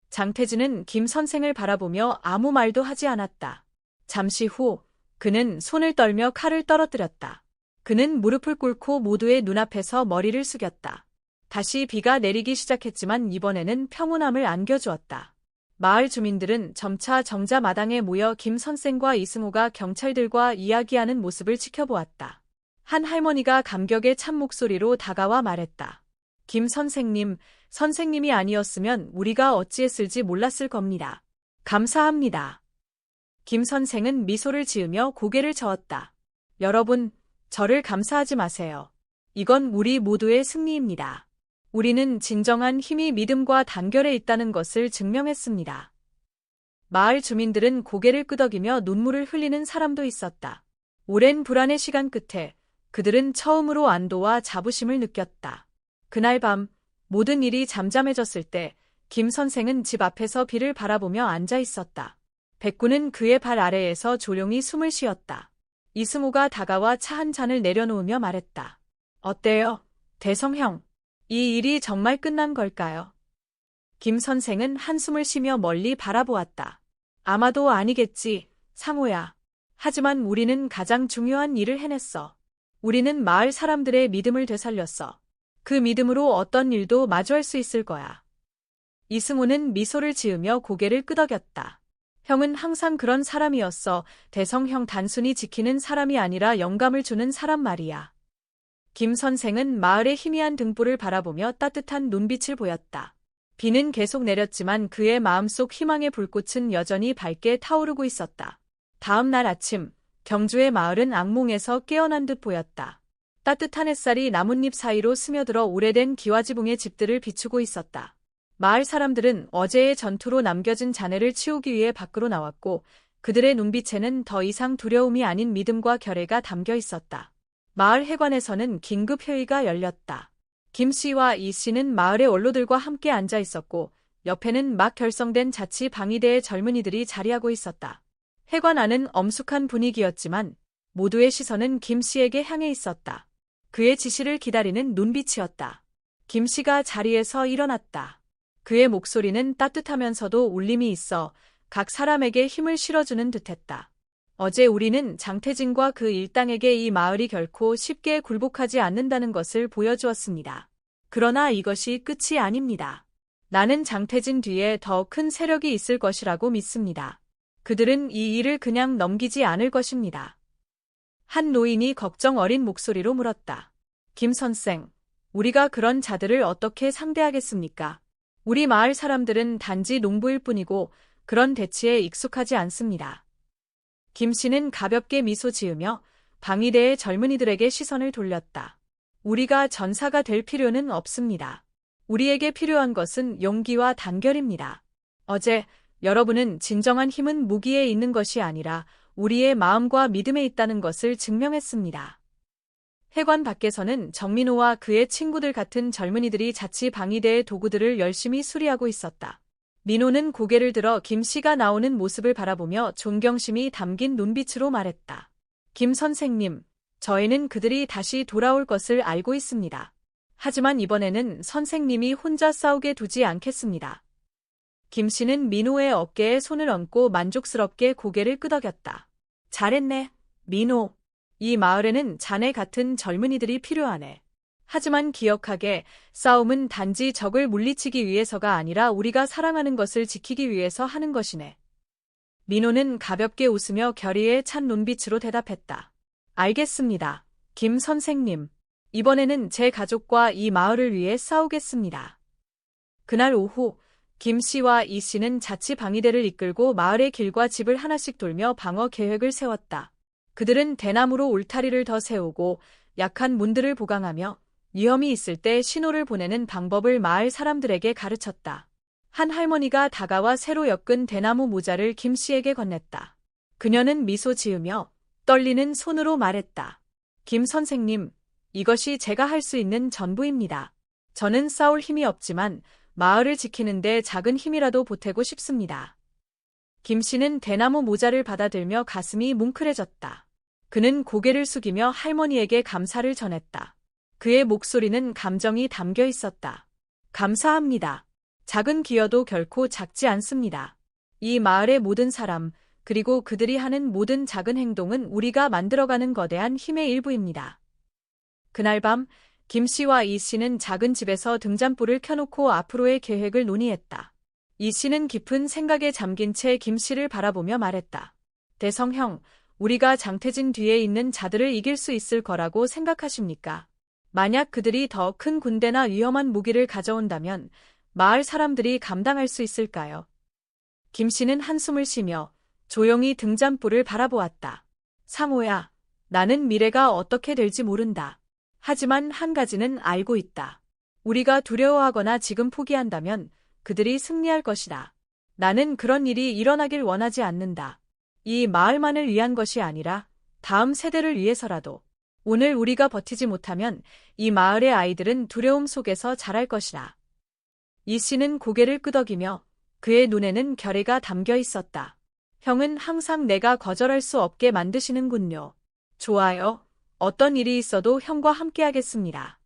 장태진은 김 선생을 바라보며 아무 말도 하지 않았다. 잠시 후 그는 손을 떨며 칼을 떨어뜨렸다. 그는 무릎을 꿇고 모두의 눈앞에서 머리를 숙였다. 다시 비가 내리기 시작했지만 이번에는 평온함을 안겨주었다. 마을 주민들은 점차 정자 마당에 모여 김 선생과 이승우가 경찰들과 이야기하는 모습을 지켜보았다. 한 할머니가 감격에 찬 목소리로 다가와 말했다. 김 선생님, 선생님이 아니었으면 우리가 어찌했을지 몰랐을 겁니다. 감사합니다. 김 선생은 미소를 지으며 고개를 저었다. 여러분, 저를 감사하지 마세요. 이건 우리 모두의 승리입니다. 우리는 진정한 힘이 믿음과 단결에 있다는 것을 증명했습니다. 마을 주민들은 고개를 끄덕이며 눈물을 흘리는 사람도 있었다. 오랜 불안의 시간 끝에 그들은 처음으로 안도와 자부심을 느꼈다. 그날 밤 모든 일이 잠잠해졌을 때 김 선생은 집 앞에서 비를 바라보며 앉아 있었다. 백구는 그의 발 아래에서 조용히 숨을 쉬었다. 이승우가 다가와 차 한 잔을 내려놓으며 말했다. 어때요, 대성형? 이 일이 정말 끝난 걸까요? 김 선생은 한숨을 쉬며 멀리 바라보았다. 아마도 아니겠지, 상호야. 하지만 우리는 가장 중요한 일을 해냈어. 우리는 마을 사람들의 믿음을 되살렸어. 그 믿음으로 어떤 일도 마주할 수 있을 거야. 이승우는 미소를 지으며 고개를 끄덕였다. 형은 항상 그런 사람이었어. 대성 형 단순히 지키는 사람이 아니라 영감을 주는 사람 말이야. 김 선생은 마을의 희미한 등불을 바라보며 따뜻한 눈빛을 보였다. 비는 계속 내렸지만 그의 마음속 희망의 불꽃은 여전히 밝게 타오르고 있었다. 다음 날 아침, 경주의 마을은 악몽에서 깨어난 듯 보였다. 따뜻한 햇살이 나뭇잎 사이로 스며들어 오래된 기와지붕의 집들을 비추고 있었다. 마을 사람들은 어제의 전투로 남겨진 잔해를 치우기 위해 밖으로 나왔고 그들의 눈빛에는 더 이상 두려움이 아닌 믿음과 결의가 담겨 있었다. 마을 회관에서는 긴급 회의가 열렸다. 김 씨와 이 씨는 마을의 원로들과 함께 앉아 있었고 옆에는 막 결성된 자치 방위대의 젊은이들이 자리하고 있었다. 회관 안은 엄숙한 분위기였지만 모두의 시선은 김 씨에게 향해 있었다. 그의 지시를 기다리는 눈빛이었다. 김 씨가 자리에서 일어났다. 그의 목소리는 따뜻하면서도 울림이 있어 각 사람에게 힘을 실어주는 듯했다. 어제 우리는 장태진과 그 일당에게 이 마을이 결코 쉽게 굴복하지 않는다는 것을 보여주었습니다. 그러나 이것이 끝이 아닙니다. 나는 장태진 뒤에 더 큰 세력이 있을 것이라고 믿습니다. 그들은 이 일을 그냥 넘기지 않을 것입니다. 한 노인이 걱정 어린 목소리로 물었다. 김 선생, 우리가 그런 자들을 어떻게 상대하겠습니까? 우리 마을 사람들은 단지 농부일 뿐이고 그런 대치에 익숙하지 않습니다. 김 씨는 가볍게 미소 지으며 방위대의 젊은이들에게 시선을 돌렸다. 우리가 전사가 될 필요는 없습니다. 우리에게 필요한 것은 용기와 단결입니다. 어제 여러분은 진정한 힘은 무기에 있는 것이 아니라 우리의 마음과 믿음에 있다는 것을 증명했습니다. 회관 밖에서는 정민호와 그의 친구들 같은 젊은이들이 자치 방위대의 도구들을 열심히 수리하고 있었다. 민호는 고개를 들어 김 씨가 나오는 모습을 바라보며 존경심이 담긴 눈빛으로 말했다. 김 선생님, 저희는 그들이 다시 돌아올 것을 알고 있습니다. 하지만 이번에는 선생님이 혼자 싸우게 두지 않겠습니다. 김 씨는 민호의 어깨에 손을 얹고 만족스럽게 고개를 끄덕였다. 잘했네, 민호. 이 마을에는 자네 같은 젊은이들이 필요하네. 하지만 기억하게, 싸움은 단지 적을 물리치기 위해서가 아니라 우리가 사랑하는 것을 지키기 위해서 하는 것이네. 민호는 가볍게 웃으며 결의에 찬 눈빛으로 대답했다. 알겠습니다, 김 선생님. 이번에는 제 가족과 이 마을을 위해 싸우겠습니다. 그날 오후, 김 씨와 이 씨는 자치 방위대를 이끌고 마을의 길과 집을 하나씩 돌며 방어 계획을 세웠다. 그들은 대나무로 울타리를 더 세우고 약한 문들을 보강하며 위험이 있을 때 신호를 보내는 방법을 마을 사람들에게 가르쳤다. 한 할머니가 다가와 새로 엮은 대나무 모자를 김 씨에게 건넸다. 그녀는 미소 지으며 떨리는 손으로 말했다. 김 선생님, 이것이 제가 할 수 있는 전부입니다. 저는 싸울 힘이 없지만 마을을 지키는데 작은 힘이라도 보태고 싶습니다. 김 씨는 대나무 모자를 받아들며 가슴이 뭉클해졌다. 그는 고개를 숙이며 할머니에게 감사를 전했다. 그의 목소리는 감정이 담겨 있었다. 감사합니다. 작은 기여도 결코 작지 않습니다. 이 마을의 모든 사람, 그리고 그들이 하는 모든 작은 행동은 우리가 만들어가는 거대한 힘의 일부입니다. 그날 밤, 김 씨와 이 씨는 작은 집에서 등잔불을 켜놓고 앞으로의 계획을 논의했다. 이 씨는 깊은 생각에 잠긴 채 김 씨를 바라보며 말했다. 대성형, 우리가 장태진 뒤에 있는 자들을 이길 수 있을 거라고 생각하십니까? 만약 그들이 더 큰 군대나 위험한 무기를 가져온다면 마을 사람들이 감당할 수 있을까요? 김 씨는 한숨을 쉬며 조용히 등잔불을 바라보았다. 상호야, 나는 미래가 어떻게 될지 모른다. 하지만 한 가지는 알고 있다. 우리가 두려워하거나 지금 포기한다면 그들이 승리할 것이다. 나는 그런 일이 일어나길 원하지 않는다. 이 마을만을 위한 것이 아니라 다음 세대를 위해서라도. 오늘 우리가 버티지 못하면 이 마을의 아이들은 두려움 속에서 자랄 것이다. 이 씨는 고개를 끄덕이며 그의 눈에는 결의가 담겨 있었다. 형은 항상 내가 거절할 수 없게 만드시는군요. 좋아요. 어떤 일이 있어도 형과 함께하겠습니다.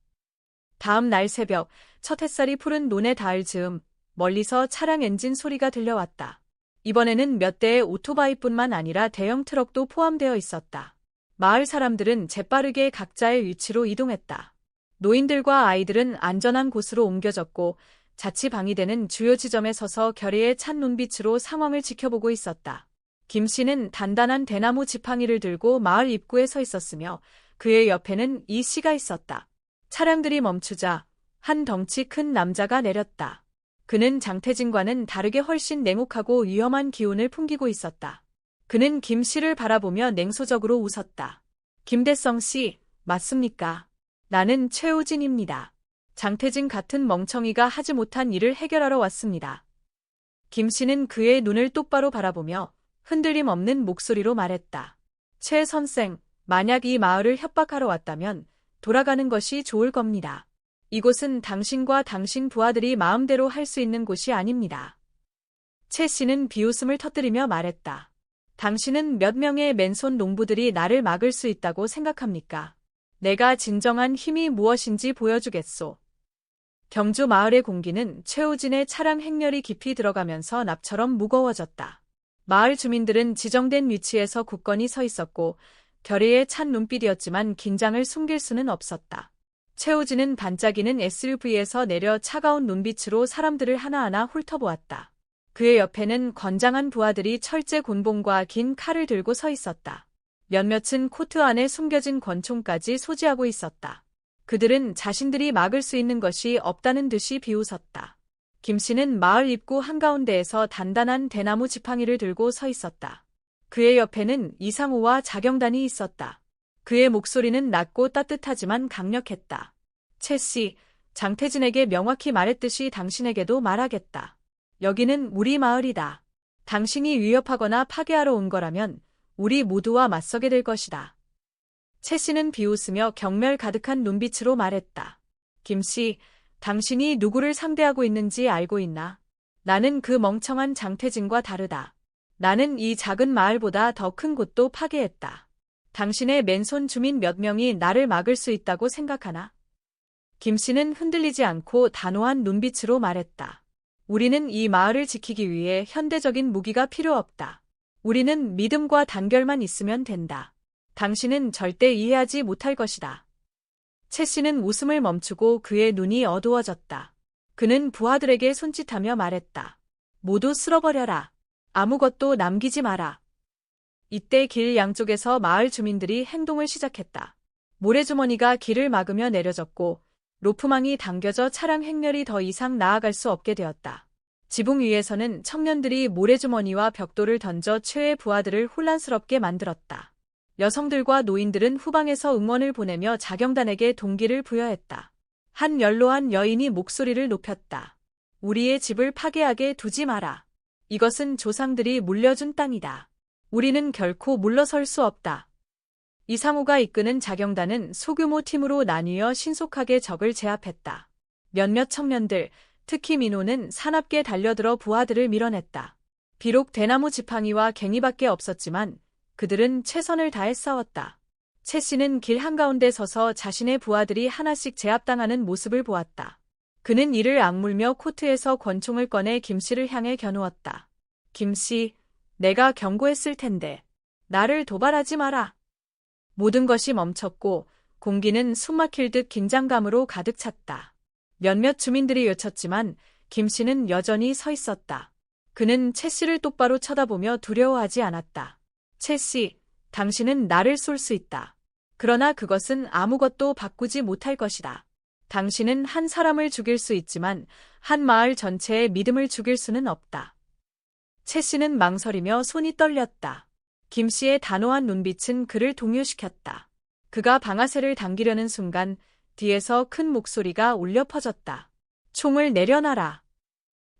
다음 날 새벽, 첫 햇살이 푸른 논에 닿을 즈음 멀리서 차량 엔진 소리가 들려왔다. 이번에는 몇 대의 오토바이뿐만 아니라 대형 트럭도 포함되어 있었다. 마을 사람들은 재빠르게 각자의 위치로 이동했다. 노인들과 아이들은 안전한 곳으로 옮겨졌고 자취방이 되는 주요 지점에 서서 결의에 찬 눈빛으로 상황을 지켜보고 있었다. 김 씨는 단단한 대나무 지팡이를 들고 마을 입구에 서 있었으며 그의 옆에는 이 씨가 있었다. 차량들이 멈추자 한 덩치 큰 남자가 내렸다. 그는 장태진과는 다르게 훨씬 냉혹하고 위험한 기운을 풍기고 있었다. 그는 김 씨를 바라보며 냉소적으로 웃었다. 김대성 씨, 맞습니까? 나는 최우진입니다. 장태진 같은 멍청이가 하지 못한 일을 해결하러 왔습니다. 김 씨는 그의 눈을 똑바로 바라보며 흔들림 없는 목소리로 말했다. 최 선생, 만약 이 마을을 협박하러 왔다면 돌아가는 것이 좋을 겁니다. 이곳은 당신과 당신 부하들이 마음대로 할 수 있는 곳이 아닙니다. 최 씨는 비웃음을 터뜨리며 말했다. 당신은 몇 명의 맨손 농부들이 나를 막을 수 있다고 생각합니까? 내가 진정한 힘이 무엇인지 보여주겠소. 경주 마을의 공기는 최우진의 차량 행렬이 깊이 들어가면서 납처럼 무거워졌다. 마을 주민들은 지정된 위치에서 굳건히 서 있었고 결의에 찬 눈빛이었지만 긴장을 숨길 수는 없었다. 최우진은 반짝이는 SUV에서 내려 차가운 눈빛으로 사람들을 하나하나 훑어보았다. 그의 옆에는 건장한 부하들이 철제 곤봉과 긴 칼을 들고 서 있었다. 몇몇은 코트 안에 숨겨진 권총까지 소지하고 있었다. 그들은 자신들이 막을 수 있는 것이 없다는 듯이 비웃었다. 김 씨는 마을 입구 한가운데에서 단단한 대나무 지팡이를 들고 서 있었다. 그의 옆에는 이상호와 자경단이 있었다. 그의 목소리는 낮고 따뜻하지만 강력했다. 최 씨, 장태진에게 명확히 말했듯이 당신에게도 말하겠다. 여기는 우리 마을이다. 당신이 위협하거나 파괴하러 온 거라면 우리 모두와 맞서게 될 것이다. 최 씨는 비웃으며 경멸 가득한 눈빛으로 말했다. 김 씨, 당신이 누구를 상대하고 있는지 알고 있나? 나는 그 멍청한 장태진과 다르다. 나는 이 작은 마을보다 더 큰 곳도 파괴했다. 당신의 맨손 주민 몇 명이 나를 막을 수 있다고 생각하나? 김 씨는 흔들리지 않고 단호한 눈빛으로 말했다. 우리는 이 마을을 지키기 위해 현대적인 무기가 필요 없다. 우리는 믿음과 단결만 있으면 된다. 당신은 절대 이해하지 못할 것이다. 최 씨는 웃음을 멈추고 그의 눈이 어두워졌다. 그는 부하들에게 손짓하며 말했다. 모두 쓸어버려라. 아무것도 남기지 마라. 이때 길 양쪽에서 마을 주민들이 행동을 시작했다. 모래주머니가 길을 막으며 내려졌고 로프망이 당겨져 차량 행렬이 더 이상 나아갈 수 없게 되었다. 지붕 위에서는 청년들이 모래주머니와 벽돌을 던져 최의 부하들을 혼란스럽게 만들었다. 여성들과 노인들은 후방에서 응원을 보내며 자경단에게 동기를 부여했다. 한 연로한 여인이 목소리를 높였다. 우리의 집을 파괴하게 두지 마라. 이것은 조상들이 물려준 땅이다. 우리는 결코 물러설 수 없다. 이상호가 이끄는 자경단은 소규모 팀으로 나뉘어 신속하게 적을 제압했다. 몇몇 청년들, 특히 민호는 사납게 달려들어 부하들을 밀어냈다. 비록 대나무 지팡이와 갱이밖에 없었지만 그들은 최선을 다해 싸웠다. 최 씨는 길 한가운데 서서 자신의 부하들이 하나씩 제압당하는 모습을 보았다. 그는 이를 악물며 코트에서 권총을 꺼내 김 씨를 향해 겨누었다. 김 씨, 내가 경고했을 텐데 나를 도발하지 마라. 모든 것이 멈췄고 공기는 숨막힐 듯 긴장감으로 가득 찼다. 몇몇 주민들이 외쳤지만 김 씨는 여전히 서 있었다. 그는 최 씨를 똑바로 쳐다보며 두려워하지 않았다. 최 씨, 당신은 나를 쏠 수 있다. 그러나 그것은 아무것도 바꾸지 못할 것이다. 당신은 한 사람을 죽일 수 있지만 한 마을 전체의 믿음을 죽일 수는 없다. 최 씨는 망설이며 손이 떨렸다. 김 씨의 단호한 눈빛은 그를 동요시켰다. 그가 방아쇠를 당기려는 순간 뒤에서 큰 목소리가 울려 퍼졌다. 총을 내려놔라.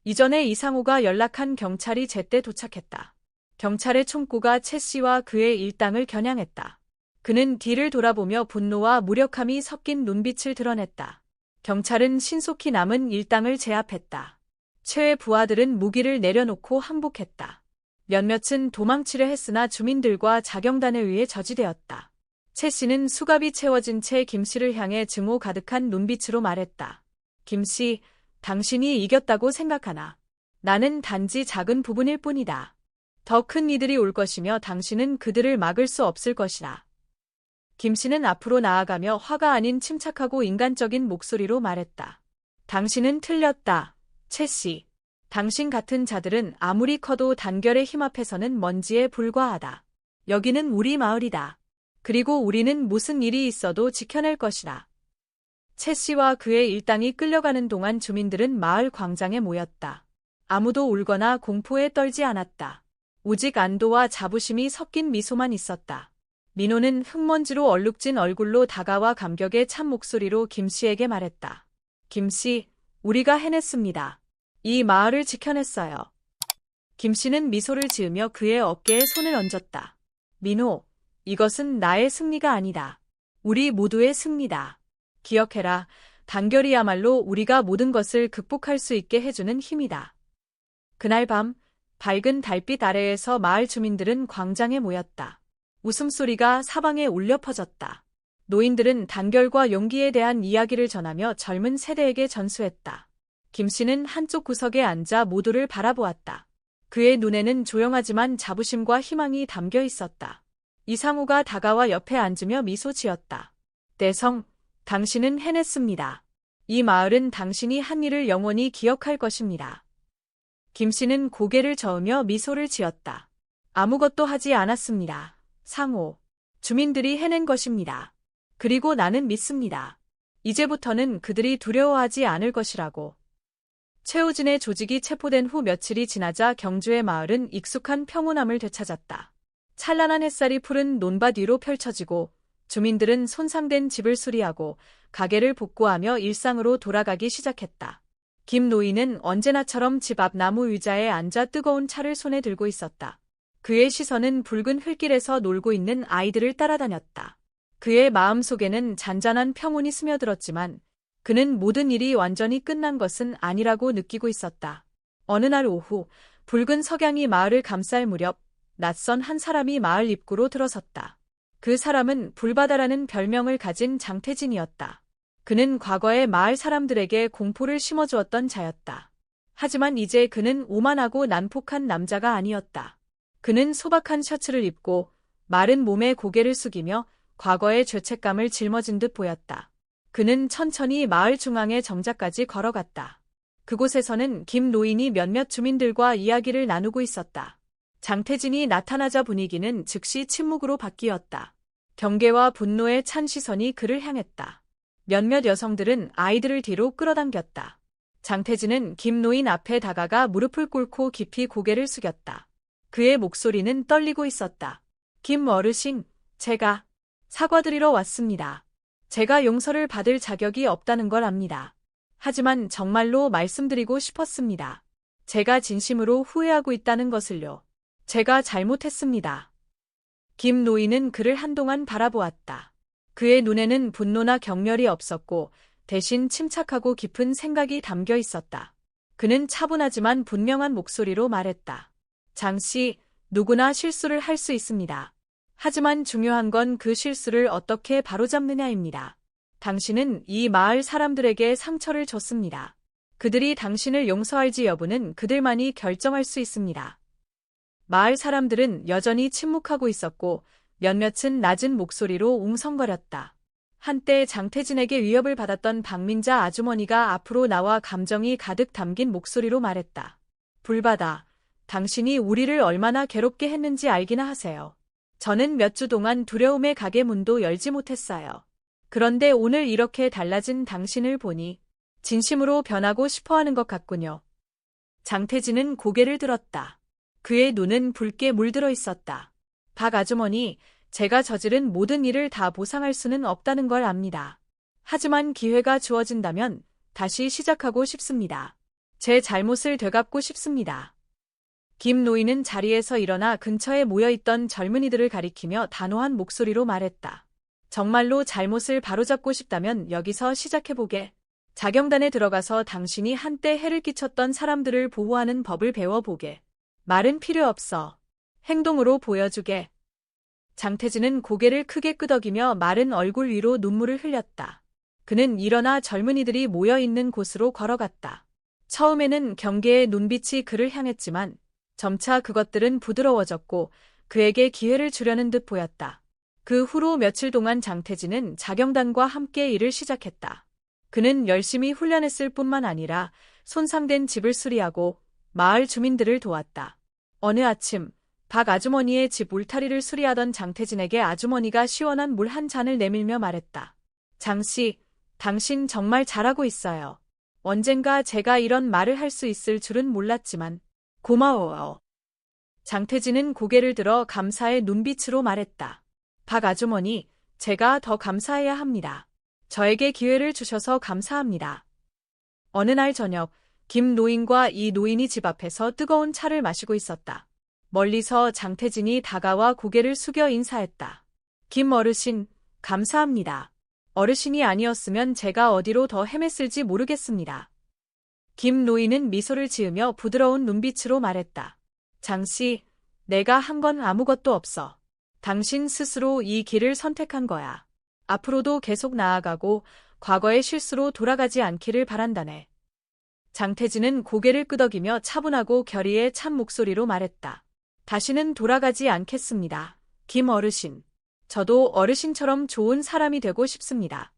이전에 이상호가 연락한 경찰이 제때 도착했다. 경찰의 총구가 최 씨와 그의 일당을 겨냥했다. 그는 뒤를 돌아보며 분노와 무력함이 섞인 눈빛을 드러냈다. 경찰은 신속히 남은 일당을 제압했다. 최의 부하들은 무기를 내려놓고 항복했다. 몇몇은 도망치려 했으나 주민들과 자경단에 의해 저지되었다. 최 씨는 수갑이 채워진 채 김 씨를 향해 증오 가득한 눈빛으로 말했다. 김 씨, 당신이 이겼다고 생각하나? 나는 단지 작은 부분일 뿐이다. 더 큰 이들이 올 것이며 당신은 그들을 막을 수 없을 것이다. 김 씨는 앞으로 나아가며 화가 아닌 침착하고 인간적인 목소리로 말했다. 당신은 틀렸다. 최 씨, 당신 같은 자들은 아무리 커도 단결에 힘 앞에서는 먼지에 불과하다. 여기는 우리 마을이다. 그리고 우리는 무슨 일이 있어도 지켜낼 것이다. 최 씨와 그의 일당이 끌려가는 동안 주민들은 마을 광장에 모였다. 아무도 울거나 공포에 떨지 않았다. 오직 안도와 자부심이 섞인 미소만 있었다. 민호는 흙먼지로 얼룩진 얼굴로 다가와 감격의 찬 목소리로 김 씨에게 말했다. 김 씨, 우리가 해냈습니다. 이 마을을 지켜냈어요. 김 씨는 미소를 지으며 그의 어깨에 손을 얹었다. 민호, 이것은 나의 승리가 아니다. 우리 모두의 승리다. 기억해라. 단결이야말로 우리가 모든 것을 극복할 수 있게 해주는 힘이다. 그날 밤, 밝은 달빛 아래에서 마을 주민들은 광장에 모였다. 웃음소리가 사방에 울려 퍼졌다. 노인들은 단결과 용기에 대한 이야기를 전하며 젊은 세대에게 전수했다. 김 씨는 한쪽 구석에 앉아 모두를 바라보았다. 그의 눈에는 조용하지만 자부심과 희망이 담겨 있었다. 이상우가 다가와 옆에 앉으며 미소 지었다. 대성, 당신은 해냈습니다. 이 마을은 당신이 한 일을 영원히 기억할 것입니다. 김 씨는 고개를 저으며 미소를 지었다. 아무것도 하지 않았습니다. 상호, 주민들이 해낸 것입니다. 그리고 나는 믿습니다. 이제부터는 그들이 두려워하지 않을 것이라고. 최우진의 조직이 체포된 후 며칠이 지나자 경주의 마을은 익숙한 평온함을 되찾았다. 찬란한 햇살이 푸른 논밭 위로 펼쳐지고 주민들은 손상된 집을 수리하고 가게를 복구하며 일상으로 돌아가기 시작했다. 김 노인은 언제나처럼 집 앞 나무 의자에 앉아 뜨거운 차를 손에 들고 있었다. 그의 시선은 붉은 흙길에서 놀고 있는 아이들을 따라다녔다. 그의 마음속에는 잔잔한 평온이 스며들었지만 그는 모든 일이 완전히 끝난 것은 아니라고 느끼고 있었다. 어느 날 오후, 붉은 석양이 마을을 감쌀 무렵 낯선 한 사람이 마을 입구로 들어섰다. 그 사람은 불바다라는 별명을 가진 장태진이었다. 그는 과거에 마을 사람들에게 공포를 심어주었던 자였다. 하지만 이제 그는 오만하고 난폭한 남자가 아니었다. 그는 소박한 셔츠를 입고 마른 몸에 고개를 숙이며 과거의 죄책감을 짊어진 듯 보였다. 그는 천천히 마을 중앙의 정자까지 걸어갔다. 그곳에서는 김 노인이 몇몇 주민들과 이야기를 나누고 있었다. 장태진이 나타나자 분위기는 즉시 침묵으로 바뀌었다. 경계와 분노에 찬 시선이 그를 향했다. 몇몇 여성들은 아이들을 뒤로 끌어당겼다. 장태진은 김 노인 앞에 다가가 무릎을 꿇고 깊이 고개를 숙였다. 그의 목소리는 떨리고 있었다. 김 어르신, 제가 사과드리러 왔습니다. 제가 용서를 받을 자격이 없다는 걸 압니다. 하지만 정말로 말씀드리고 싶었습니다. 제가 진심으로 후회하고 있다는 것을요. 제가 잘못했습니다. 김 노인은 그를 한동안 바라보았다. 그의 눈에는 분노나 경멸이 없었고 대신 침착하고 깊은 생각이 담겨 있었다. 그는 차분하지만 분명한 목소리로 말했다. 장씨, 누구나 실수를 할 수 있습니다. 하지만 중요한 건 그 실수를 어떻게 바로잡느냐입니다. 당신은 이 마을 사람들에게 상처를 줬습니다. 그들이 당신을 용서할지 여부는 그들만이 결정할 수 있습니다. 마을 사람들은 여전히 침묵하고 있었고 몇몇은 낮은 목소리로 웅성거렸다. 한때 장태진에게 위협을 받았던 박민자 아주머니가 앞으로 나와 감정이 가득 담긴 목소리로 말했다. 불바다, 당신이 우리를 얼마나 괴롭게 했는지 알기나 하세요. 저는 몇 주 동안 두려움에 가게 문도 열지 못했어요. 그런데 오늘 이렇게 달라진 당신을 보니 진심으로 변하고 싶어하는 것 같군요. 장태진은 고개를 들었다. 그의 눈은 붉게 물들어 있었다. 박 아주머니, 제가 저지른 모든 일을 다 보상할 수는 없다는 걸 압니다. 하지만 기회가 주어진다면 다시 시작하고 싶습니다. 제 잘못을 되갚고 싶습니다. 김 노인은 자리에서 일어나 근처에 모여있던 젊은이들을 가리키며 단호한 목소리로 말했다. 정말로 잘못을 바로잡고 싶다면 여기서 시작해보게. 자경단에 들어가서 당신이 한때 해를 끼쳤던 사람들을 보호하는 법을 배워보게. 말은 필요 없어. 행동으로 보여주게. 장태진은 고개를 크게 끄덕이며 마른 얼굴 위로 눈물을 흘렸다. 그는 일어나 젊은이들이 모여있는 곳으로 걸어갔다. 처음에는 경계의 눈빛이 그를 향했지만 점차 그것들은 부드러워졌고 그에게 기회를 주려는 듯 보였다. 그 후로 며칠 동안 장태진은 자경단과 함께 일을 시작했다. 그는 열심히 훈련했을 뿐만 아니라 손상된 집을 수리하고 마을 주민들을 도왔다. 어느 아침 박 아주머니의 집 울타리를 수리하던 장태진에게 아주머니가 시원한 물 한 잔을 내밀며 말했다. 장씨, 당신 정말 잘하고 있어요. 언젠가 제가 이런 말을 할 수 있을 줄은 몰랐지만 고마워요. 장태진은 고개를 들어 감사의 눈빛으로 말했다. 박 아주머니, 제가 더 감사해야 합니다. 저에게 기회를 주셔서 감사합니다. 어느 날 저녁, 김 노인과 이 노인이 집 앞에서 뜨거운 차를 마시고 있었다. 멀리서 장태진이 다가와 고개를 숙여 인사했다. 김 어르신, 감사합니다. 어르신이 아니었으면 제가 어디로 더 헤맸을지 모르겠습니다. 김 노인은 미소를 지으며 부드러운 눈빛으로 말했다. 장씨, 내가 한 건 아무것도 없어. 당신 스스로 이 길을 선택한 거야. 앞으로도 계속 나아가고 과거의 실수로 돌아가지 않기를 바란다네. 장태진은 고개를 끄덕이며 차분하고 결의에 찬 목소리로 말했다. 다시는 돌아가지 않겠습니다. 김 어르신. 저도 어르신처럼 좋은 사람이 되고 싶습니다.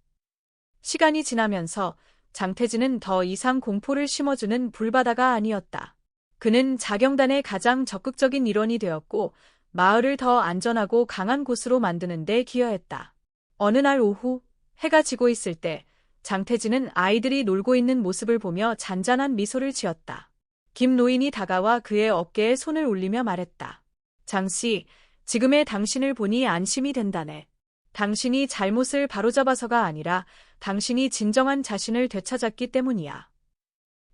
시간이 지나면서 장태진은 더 이상 공포를 심어주는 불바다가 아니었다. 그는 자경단의 가장 적극적인 일원이 되었고 마을을 더 안전하고 강한 곳으로 만드는 데 기여했다. 어느 날 오후 해가 지고 있을 때 장태진은 아이들이 놀고 있는 모습을 보며 잔잔한 미소를 지었다. 김 노인이 다가와 그의 어깨에 손을 올리며 말했다. 장씨, 지금의 당신을 보니 안심이 된다네. 당신이 잘못을 바로잡아서가 아니라 당신이 진정한 자신을 되찾았기 때문이야.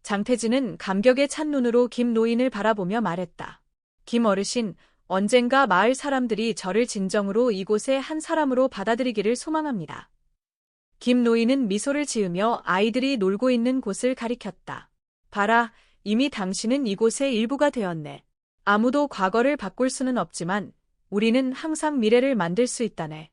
장태진은 감격에 찬 눈으로 김 노인을 바라보며 말했다. 김 어르신, 언젠가 마을 사람들이 저를 진정으로 이곳의 한 사람으로 받아들이기를 소망합니다. 김 노인은 미소를 지으며 아이들이 놀고 있는 곳을 가리켰다. 봐라, 이미 당신은 이곳의 일부가 되었네. 아무도 과거를 바꿀 수는 없지만 우리는 항상 미래를 만들 수 있다네.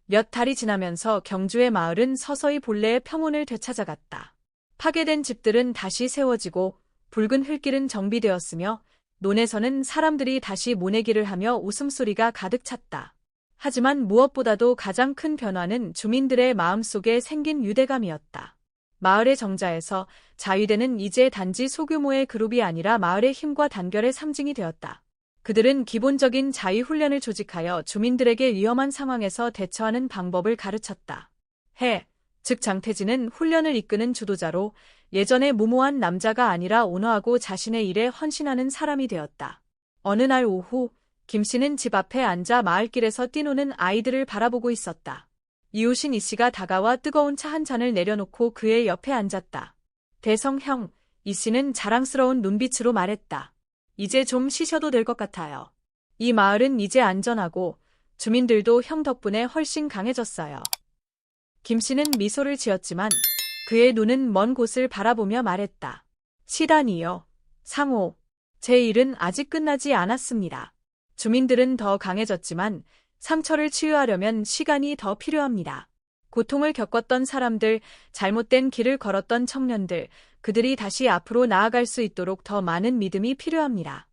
몇 달이 지나면서 경주의 마을은 서서히 본래의 평온을 되찾아갔다. 파괴된 집들은 다시 세워지고 붉은 흙길은 정비되었으며 논에서는 사람들이 다시 모내기를 하며 웃음소리가 가득 찼다. 하지만 무엇보다도 가장 큰 변화는 주민들의 마음속에 생긴 유대감이었다. 마을의 정자에서 자위대는 이제 단지 소규모의 그룹이 아니라 마을의 힘과 단결의 상징이 되었다. 그들은 기본적인 자위훈련을 조직하여 주민들에게 위험한 상황에서 대처하는 방법을 가르쳤다. 즉 장태진은 훈련을 이끄는 주도자로 예전의 무모한 남자가 아니라 온화하고 자신의 일에 헌신하는 사람이 되었다. 어느 날 오후 김 씨는 집 앞에 앉아 마을길에서 뛰노는 아이들을 바라보고 있었다. 이웃인 이 씨가 다가와 뜨거운 차 한 잔을 내려놓고 그의 옆에 앉았다. 대성형, 이 씨는 자랑스러운 눈빛으로 말했다. 이제 좀 쉬셔도 될 것 같아요. 이 마을은 이제 안전하고 주민들도 형 덕분에 훨씬 강해졌어요. 김 씨는 미소를 지었지만 그의 눈은 먼 곳을 바라보며 말했다. 시단이요. 상호. 제 일은 아직 끝나지 않았습니다. 주민들은 더 강해졌지만 상처를 치유하려면 시간이 더 필요합니다. 고통을 겪었던 사람들, 잘못된 길을 걸었던 청년들, 그들이 다시 앞으로 나아갈 수 있도록 더 많은 믿음이 필요합니다.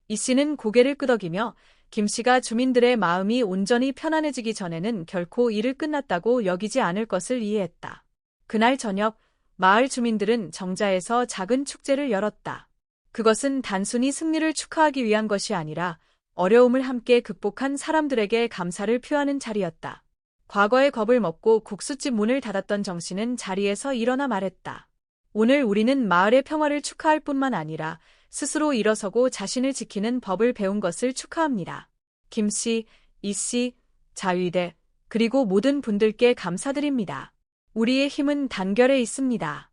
이 씨는 고개를 끄덕이며 김 씨가 주민들의 마음이 온전히 편안해지기 전에는 결코 일을 끝났다고 여기지 않을 것을 이해했다. 그날 저녁, 마을 주민들은 정자에서 작은 축제를 열었다. 그것은 단순히 승리를 축하하기 위한 것이 아니라 어려움을 함께 극복한 사람들에게 감사를 표하는 자리였다. 과거의 겁을 먹고 국수집 문을 닫았던 정 씨는 자리에서 일어나 말했다. 오늘 우리는 마을의 평화를 축하할 뿐만 아니라 스스로 일어서고 자신을 지키는 법을 배운 것을 축하합니다. 김 씨, 이 씨, 자위대, 그리고 모든 분들께 감사드립니다. 우리의 힘은 단결에 있습니다.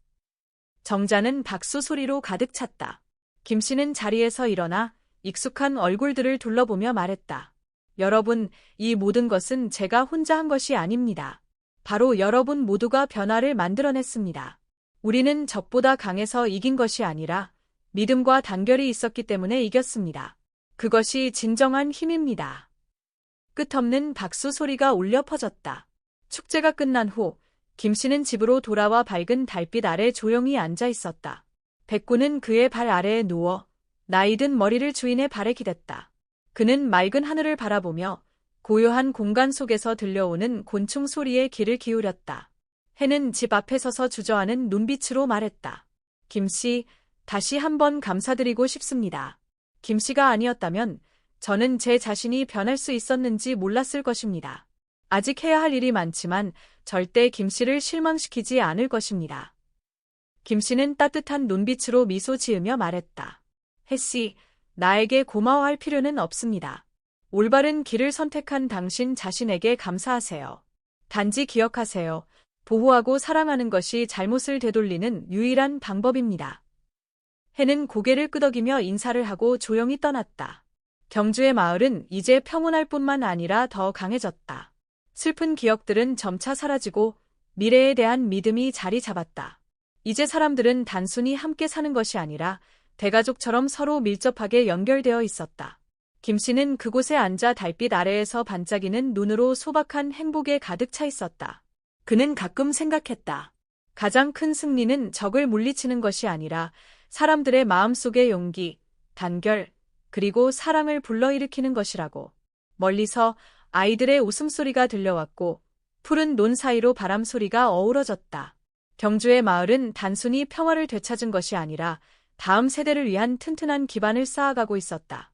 정자는 박수 소리로 가득 찼다. 김 씨는 자리에서 일어나 익숙한 얼굴들을 둘러보며 말했다. 여러분, 이 모든 것은 제가 혼자 한 것이 아닙니다. 바로 여러분 모두가 변화를 만들어냈습니다. 우리는 적보다 강해서 이긴 것이 아니라 믿음과 단결이 있었기 때문에 이겼습니다. 그것이 진정한 힘입니다. 끝없는 박수 소리가 울려 퍼졌다. 축제가 끝난 후 김 씨는 집으로 돌아와 밝은 달빛 아래 조용히 앉아 있었다. 백구는 그의 발 아래에 누워 나이든 머리를 주인의 발에 기댔다. 그는 맑은 하늘을 바라보며 고요한 공간 속에서 들려오는 곤충 소리에 귀를 기울였다. 해는 집 앞에 서서 주저하는 눈빛으로 말했다. 김씨, 다시 한번 감사드리고 싶습니다. 김씨가 아니었다면 저는 제 자신이 변할 수 있었는지 몰랐을 것입니다. 아직 해야 할 일이 많지만 절대 김씨를 실망시키지 않을 것입니다. 김씨는 따뜻한 눈빛으로 미소 지으며 말했다. 혜씨, 나에게 고마워할 필요는 없습니다. 올바른 길을 선택한 당신 자신에게 감사하세요. 단지 기억하세요. 보호하고 사랑하는 것이 잘못을 되돌리는 유일한 방법입니다. 해는 고개를 끄덕이며 인사를 하고 조용히 떠났다. 경주의 마을은 이제 평온할 뿐만 아니라 더 강해졌다. 슬픈 기억들은 점차 사라지고 미래에 대한 믿음이 자리 잡았다. 이제 사람들은 단순히 함께 사는 것이 아니라 대가족처럼 서로 밀접하게 연결되어 있었다. 김씨는 그곳에 앉아 달빛 아래에서 반짝이는 눈으로 소박한 행복에 가득 차 있었다. 그는 가끔 생각했다. 가장 큰 승리는 적을 물리치는 것이 아니라 사람들의 마음속의 용기, 단결, 그리고 사랑을 불러일으키는 것이라고. 멀리서 아이들의 웃음소리가 들려왔고 푸른 논 사이로 바람 소리가 어우러졌다. 경주의 마을은 단순히 평화를 되찾은 것이 아니라 다음 세대를 위한 튼튼한 기반을 쌓아가고 있었다.